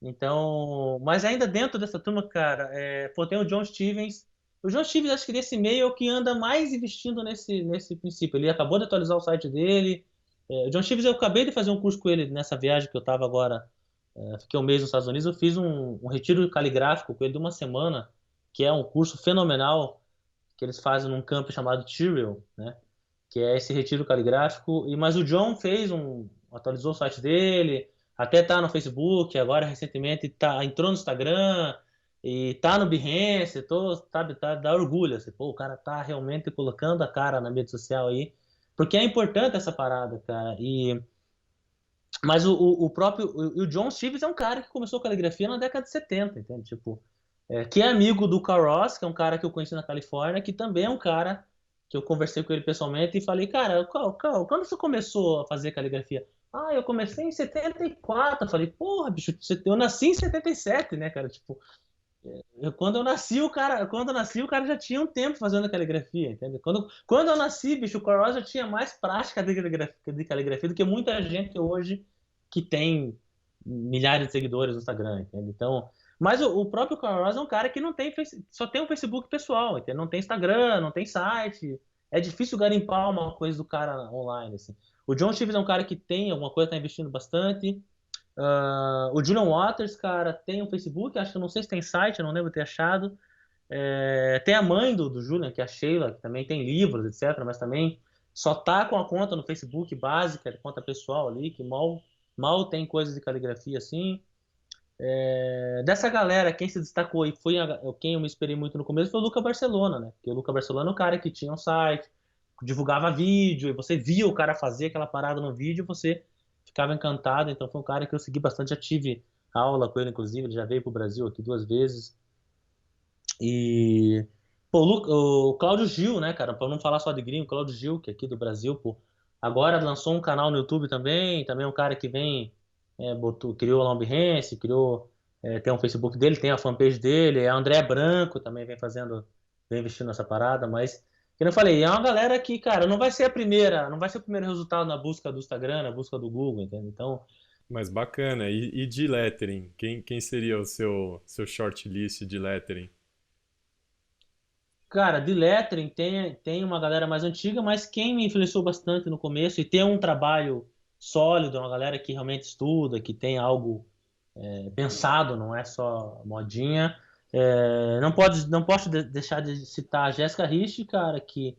então, mas ainda dentro dessa turma, cara, pô, tem o John Stevens. O John Stevens, acho que desse meio é o que anda mais investindo nesse princípio. Ele acabou de atualizar o site dele. O John Stevens, eu acabei de fazer um curso com ele nessa viagem que eu estava agora. Fiquei um mês nos Estados Unidos. Eu fiz um retiro caligráfico com ele de uma semana, que é um curso fenomenal que eles fazem num campo chamado Tyrrell, né? Que é esse retiro caligráfico. Mas o John atualizou o site dele, até tá no Facebook, agora recentemente entrou no Instagram e tá no Behance, sabe, dá orgulho, assim, pô, o cara tá realmente colocando a cara na mídia social aí, porque é importante essa parada, cara. Mas o próprio o John Stevens é um cara que começou caligrafia na década de 70, entende? Tipo, que é amigo do Carl Ross, que é um cara que eu conheci na Califórnia, que também é um cara que eu conversei com ele pessoalmente e falei, cara, Carl, quando você começou a fazer caligrafia? Ah, eu comecei em 74. Eu falei, porra, bicho, eu nasci em 77, né, cara? Tipo, quando eu nasci, o cara já tinha um tempo fazendo caligrafia, entendeu? Quando eu nasci, bicho, o Carl Ross já tinha mais prática de caligrafia do que muita gente hoje que tem milhares de seguidores no Instagram, entende? Então, mas o próprio Carl Ross é um cara que não tem só tem um Facebook pessoal, entende? Não tem Instagram, não tem site. É difícil garimpar uma coisa do cara online, assim. O John Stevens é um cara que tem alguma coisa, tá investindo bastante. O Julian Waters, cara, tem um Facebook, acho que eu não sei se tem site, eu não lembro de ter achado. Tem a mãe do Julian, que é a Sheila, que também tem livros, etc., mas também só tá com a conta no Facebook básica, conta pessoal ali, que mal tem coisas de caligrafia assim. Dessa galera, quem se destacou e quem eu me esperei muito no começo foi o Luca Barcelona, né? Porque o Luca Barcelona é um cara que tinha um site, divulgava vídeo, e você via o cara fazer aquela parada no vídeo, e você ficava encantado. Então foi um cara que eu segui bastante, já tive aula com ele, inclusive, ele já veio pro Brasil aqui 2 vezes. E pô, o Cláudio Gil, né, cara, para não falar só de gringo, o Cláudio Gil, que é aqui do Brasil, pô, agora lançou um canal no YouTube também é um cara que vem, criou lá um Behance, tem um Facebook dele, tem a fanpage dele, a André Branco também vem investindo nessa parada, mas, como eu falei, é uma galera que, cara, não vai ser o primeiro resultado na busca do Instagram, na busca do Google, entende? Então,
Mas bacana. E de lettering? Quem seria o seu shortlist de lettering?
cara, de lettering tem uma galera mais antiga, mas quem me influenciou bastante no começo e tem um trabalho sólido, uma galera que realmente estuda, que tem algo pensado, não é só modinha. Não posso deixar de citar a Jéssica Rich, cara, que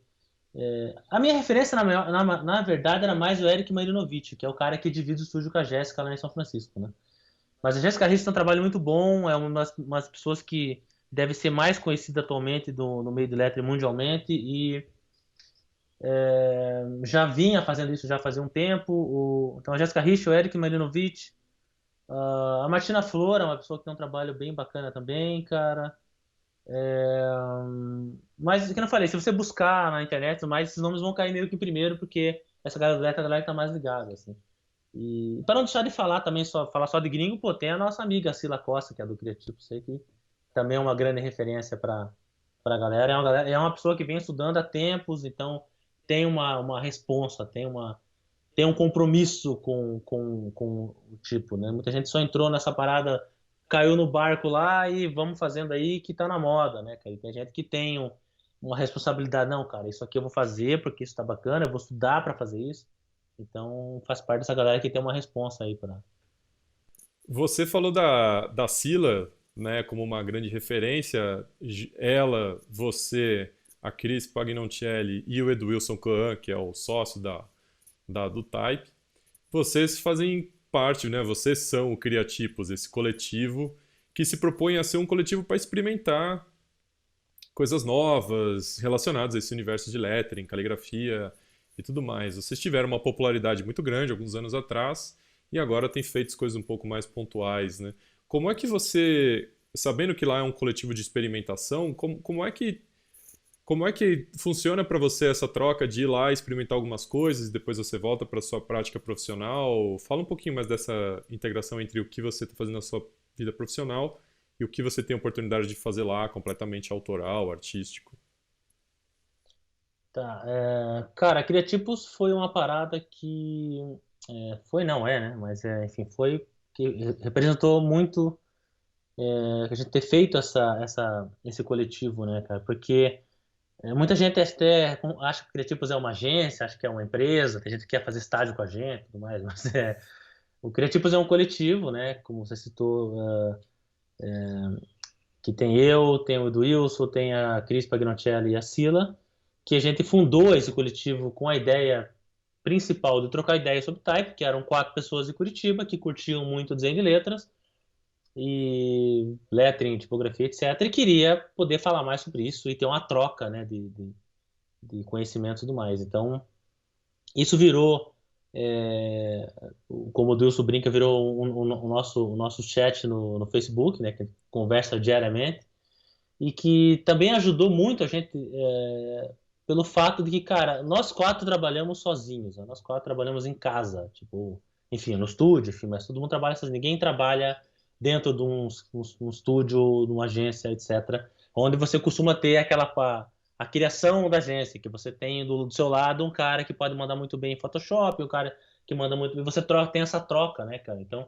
a minha referência na verdade era mais o Eric Marinovich, que é o cara que divide o estúdio com a Jéssica lá em São Francisco, né? Mas a Jéssica Riss tem um trabalho muito bom, é umas pessoas que deve ser mais conhecida atualmente no meio de lettering mundialmente e já vinha fazendo isso já fazia um tempo. Então a Jéssica Riss, o Eric Marinovich, a Martina Flora, uma pessoa que tem um trabalho bem bacana também, cara. Mas, como eu falei, se você buscar na internet, mais esses nomes vão cair meio que em primeiro, porque essa galera do Letra é a galera que tá mais ligada, assim. E para não deixar de falar também, falar só de gringo, pô, tem a nossa amiga Sila Costa, que é do Criativo, sei que também é uma grande referência para a galera. É uma pessoa que vem estudando há tempos, então tem uma responsa, tem um compromisso com o tipo, né? Muita gente só entrou nessa parada, caiu no barco lá e vamos fazendo aí que tá na moda, né, cara? E tem gente que tem uma responsabilidade, não, cara, isso aqui eu vou fazer porque isso tá bacana, eu vou estudar para fazer isso. Então faz parte dessa galera que tem uma responsa aí para.
Você falou da Sila, né, como uma grande referência. Ela, você, a Cris Pagnoncelli e o Edwilson Coan, que é o sócio do Type, vocês fazem parte, né? Vocês são o Criatipos, esse coletivo que se propõe a ser um coletivo para experimentar coisas novas relacionadas a esse universo de lettering, caligrafia e tudo mais. Vocês tiveram uma popularidade muito grande alguns anos atrás e agora tem feito coisas um pouco mais pontuais, né? Como é que você, sabendo que lá é um coletivo de experimentação, como é que funciona para você essa troca de ir lá experimentar algumas coisas e depois você volta para sua prática profissional? Fala um pouquinho mais dessa integração entre o que você está fazendo na sua vida profissional e o que você tem a oportunidade de fazer lá, completamente autoral, artístico.
Tá, cara, Criatipos foi uma parada que foi, não é, né? Mas enfim, foi que representou muito a gente ter feito esse coletivo, né, cara? Porque muita gente até acha que Criatipos é uma agência, acha que é uma empresa, tem gente que quer fazer estágio com a gente, e tudo mais, mas o Criatipos é um coletivo, né? Como você citou, que tem eu, tem o Edu Wilson, tem a Cris Pagnoncelli e a Sila, que a gente fundou esse coletivo com a ideia principal de trocar ideias sobre type, que eram 4 pessoas de Curitiba que curtiam muito desenho de letras e lettering, tipografia, etc. E queria poder falar mais sobre isso e ter uma troca, né, de conhecimento e tudo mais. Então, isso virou, como o Dilson brinca, virou o nosso chat no Facebook, né, que conversa diariamente, e que também ajudou muito a gente pelo fato de que, cara, nós 4 trabalhamos sozinhos, né? Nós 4 trabalhamos em casa, tipo, enfim, no estúdio, enfim, mas todo mundo trabalha sozinho. Ninguém trabalha dentro de um estúdio, de uma agência, etc., onde você costuma ter a criação da agência, que você tem do seu lado um cara que pode mandar muito bem em Photoshop, um cara que manda muito bem, você tem essa troca, né, cara? Então,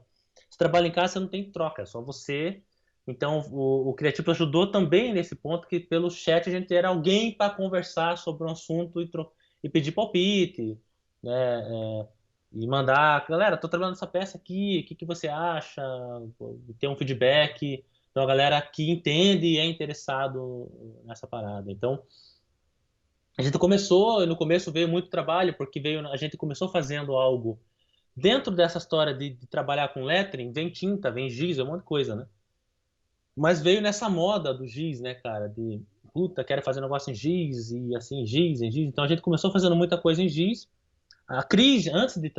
você trabalha em casa, você não tem troca, é só você. Então, o Criativo ajudou também nesse ponto que pelo chat a gente era alguém para conversar sobre um assunto e pedir palpite, né? E mandar, galera, tô trabalhando nessa peça aqui, o que que você acha? Ter um feedback. Então, a galera que entende e é interessado nessa parada. Então, a gente começou, no começo veio muito trabalho, porque a gente começou fazendo algo dentro dessa história de trabalhar com lettering, vem tinta, vem giz, é um monte de coisa, né? Mas veio nessa moda do giz, né, cara? De puta, quero fazer um negócio em giz e assim, giz, em giz. Então a gente começou fazendo muita coisa em giz. A Cris, antes de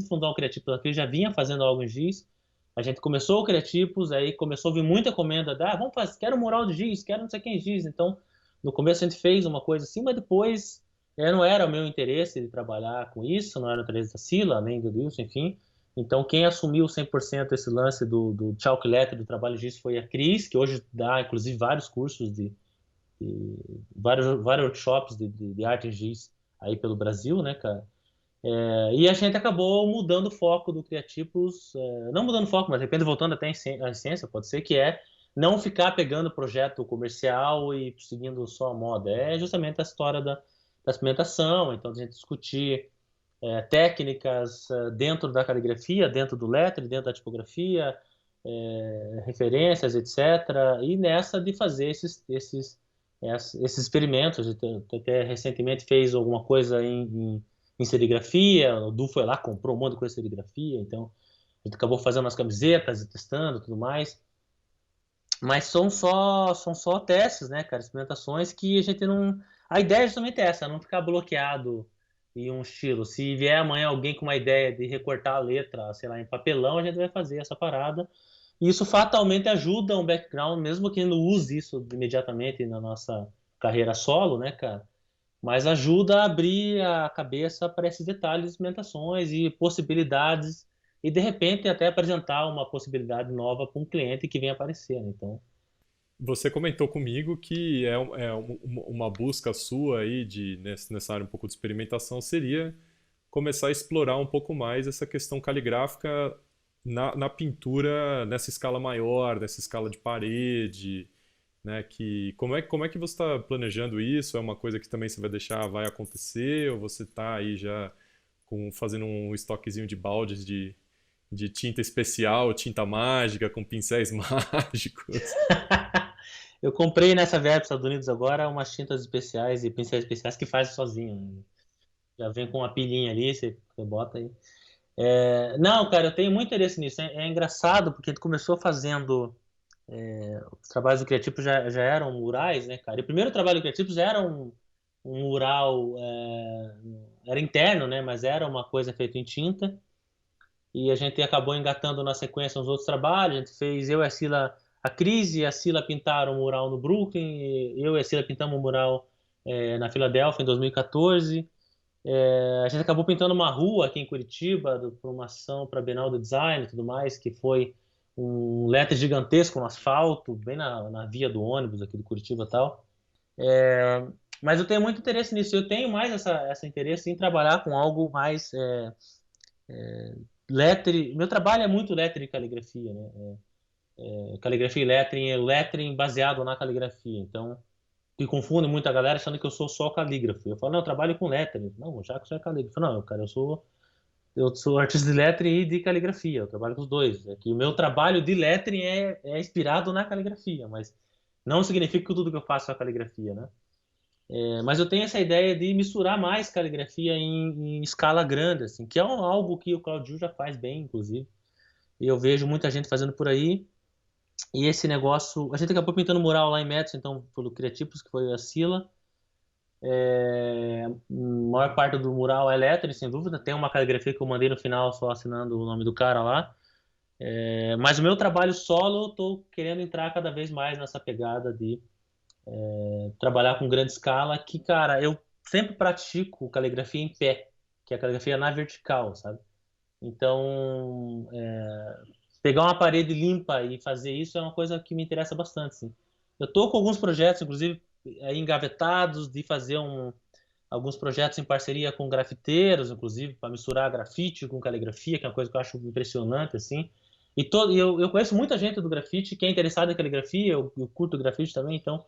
fundar o Criatipos, a Cris já vinha fazendo algo em giz. A gente começou o Criatipos, aí começou a vir muita encomenda vamos fazer, quero mural de giz, quero não sei quem giz. Então, no começo a gente fez uma coisa assim, mas depois não era o meu interesse de trabalhar com isso, não era o interesse da Sila, nem do Wilson, enfim. Então, quem assumiu 100% esse lance do Chalk Letter, do trabalho de giz, foi a Cris, que hoje dá, inclusive, vários cursos vários workshops de arte em giz aí pelo Brasil, né, cara? E a gente acabou mudando o foco do Criatipos, não mudando o foco, mas de repente voltando até a essência, pode ser, que é não ficar pegando projeto comercial e seguindo só a moda. É justamente a história da experimentação, então a gente discutir técnicas dentro da caligrafia, dentro do lettering, dentro da tipografia, referências, etc. E nessa de fazer esses experimentos. A gente até recentemente fez alguma coisa em serigrafia, o Du foi lá, comprou um monte de coisa de serigrafia, então a gente acabou fazendo as camisetas e testando tudo mais. Mas são só testes, né, cara? Experimentações que a gente não. A ideia é justamente essa, não ficar bloqueado em um estilo. Se vier amanhã alguém com uma ideia de recortar a letra, sei lá, em papelão, a gente vai fazer essa parada. E isso fatalmente ajuda um background, mesmo que não use isso imediatamente na nossa carreira solo, né, cara? mas ajuda a abrir a cabeça para esses detalhes, implementações e possibilidades, e de repente até apresentar uma possibilidade nova para um cliente que vem aparecer, né? Então,
Você comentou comigo que uma busca sua aí nessa área um pouco de experimentação seria começar a explorar um pouco mais essa questão caligráfica na pintura nessa escala maior, nessa escala de parede, né? Como é que você está planejando isso? É uma coisa que também você vai deixar, vai acontecer? Ou você está aí já fazendo um estoquezinho de baldes de tinta especial, tinta mágica, com pincéis mágicos?
eu comprei nessa viagem para os Estados Unidos agora umas tintas especiais e pincéis especiais que faz sozinho, né? Já vem com uma pilhinha ali, você bota aí. Não, cara, eu tenho muito interesse nisso. É engraçado porque a gente começou fazendo os trabalhos do Criativo já eram murais, né, cara? E o primeiro trabalho do Criativo já era um mural, era interno, né? Mas era uma coisa feita em tinta. E a gente acabou engatando na sequência uns outros trabalhos. A gente fez, eu e a Sila, a Cris e a Sila pintaram um mural no Brooklyn. Eu e a Sila pintamos um mural na Filadélfia em 2014. A gente acabou pintando uma rua aqui em Curitiba, por uma ação para a Bienal do Design e tudo mais, que foi um letre gigantesco no asfalto, bem na via do ônibus aqui do Curitiba e tal. É, mas eu tenho muito interesse nisso. Eu tenho mais essa interesse em trabalhar com algo mais letre. Meu trabalho é muito letre e caligrafia, né? Caligrafia e lettering, lettering baseado na caligrafia. Então, que confundem muita galera achando que eu sou só calígrafo. Eu falo, não, eu trabalho com lettering. Não, já que você é calígrafo. Não, cara, eu sou artista de lettering e de caligrafia. Eu trabalho com os dois. É que o meu trabalho de lettering é inspirado na caligrafia, mas não significa que tudo que eu faço é caligrafia, né? Mas eu tenho essa ideia de misturar mais caligrafia em escala grande, assim, que é algo que o Claudio já faz bem, inclusive. E eu vejo muita gente fazendo por aí. E esse negócio, a gente acabou pintando mural lá em Metz, então, pelo Criatipos, que foi a Sila. A maior parte do mural é lettering, sem dúvida. Tem uma caligrafia que eu mandei no final, só assinando o nome do cara lá. Mas o meu trabalho solo, eu tô querendo entrar cada vez mais nessa pegada de trabalhar com grande escala, que, cara, eu sempre pratico caligrafia em pé, que é a caligrafia na vertical, sabe? Então, pegar uma parede limpa e fazer isso é uma coisa que me interessa bastante, sim. Eu tô com alguns projetos, inclusive, engavetados, de fazer alguns projetos em parceria com grafiteiros, inclusive, para misturar grafite com caligrafia, que é uma coisa que eu acho impressionante, assim. E eu conheço muita gente do grafite que é interessada em caligrafia, eu curto grafite também, então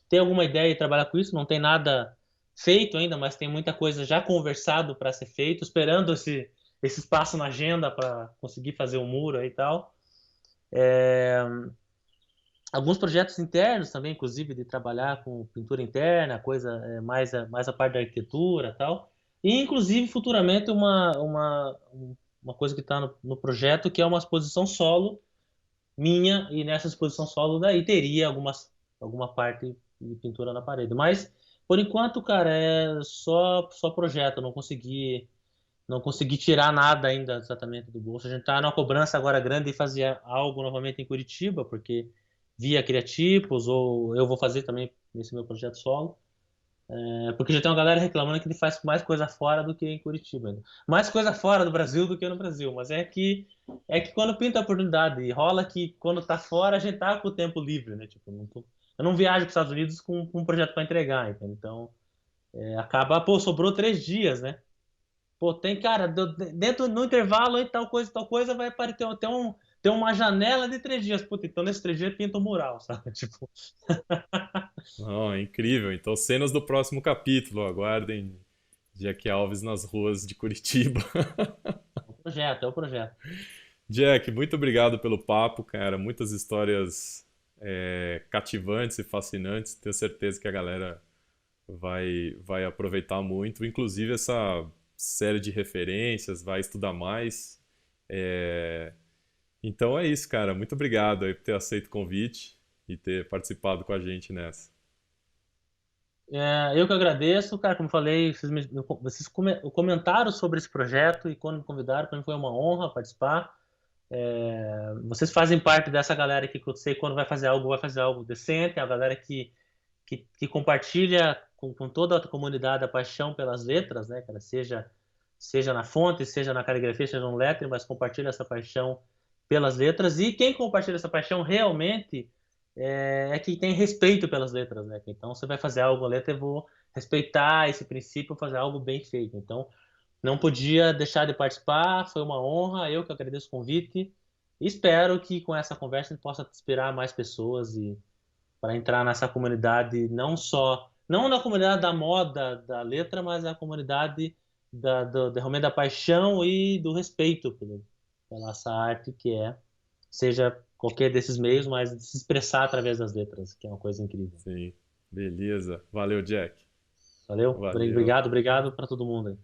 tem alguma ideia de trabalhar com isso? Não tem nada feito ainda, mas tem muita coisa já conversado para ser feito, esperando esse espaço na agenda para conseguir fazer o muro aí e tal. Alguns projetos internos também, inclusive, de trabalhar com pintura interna, coisa mais a parte da arquitetura e tal. E, inclusive, futuramente, uma coisa que está no projeto, que é uma exposição solo minha, e nessa exposição solo daí teria alguma parte de pintura na parede. Mas, por enquanto, cara, é só projeto, não consegui tirar nada ainda exatamente do bolso. A gente está numa cobrança agora grande de fazer algo novamente em Curitiba, porque via Criatipos, ou eu vou fazer também nesse meu projeto solo. Porque já tem uma galera reclamando que ele faz mais coisa fora do que em Curitiba ainda. Mais coisa fora do Brasil do que no Brasil. Mas é que quando pinta a oportunidade, rola que quando tá fora a gente tá com o tempo livre, né? Tipo, eu não viajo para os Estados Unidos com um projeto para entregar, entendeu? Então, acaba, pô, sobrou 3 dias, né? Pô, tem, cara, dentro no intervalo aí, tal coisa, vai aparecer, tem uma janela de 3 dias. Puta, então nesses 3 dias pinta um mural, sabe? Tipo,
Não, é incrível. Então, cenas do próximo capítulo. Aguardem Jack Alves nas ruas de Curitiba.
é o projeto.
Jack, muito obrigado pelo papo, cara. Muitas histórias cativantes e fascinantes. Tenho certeza que a galera vai aproveitar muito. Inclusive essa série de referências, vai estudar mais. É, Então é isso, cara. Muito obrigado aí por ter aceito o convite e ter participado com a gente nessa.
Eu que agradeço, cara, como falei, vocês comentaram sobre esse projeto e quando me convidaram, para mim foi uma honra participar. Vocês fazem parte dessa galera aqui que eu sei quando vai fazer algo decente, é a galera que que compartilha com toda a comunidade a paixão pelas letras, né, cara? Seja na fonte, seja na caligrafia, seja no lettering, mas compartilha essa paixão pelas letras. E quem compartilha essa paixão realmente é quem tem respeito pelas letras, né? Então, você vai fazer algo com a letra, eu vou respeitar esse princípio, fazer algo bem feito. Então, não podia deixar de participar, foi uma honra, eu que agradeço o convite. E espero que com essa conversa a gente possa inspirar mais pessoas e para entrar nessa comunidade, não na comunidade da moda, da letra, mas na comunidade realmente da paixão e do respeito pela essa arte seja qualquer desses meios, mas de se expressar através das letras, que é uma coisa incrível.
Sim, beleza. Valeu, Jack.
Valeu?
Valeu.
Obrigado para todo mundo aí.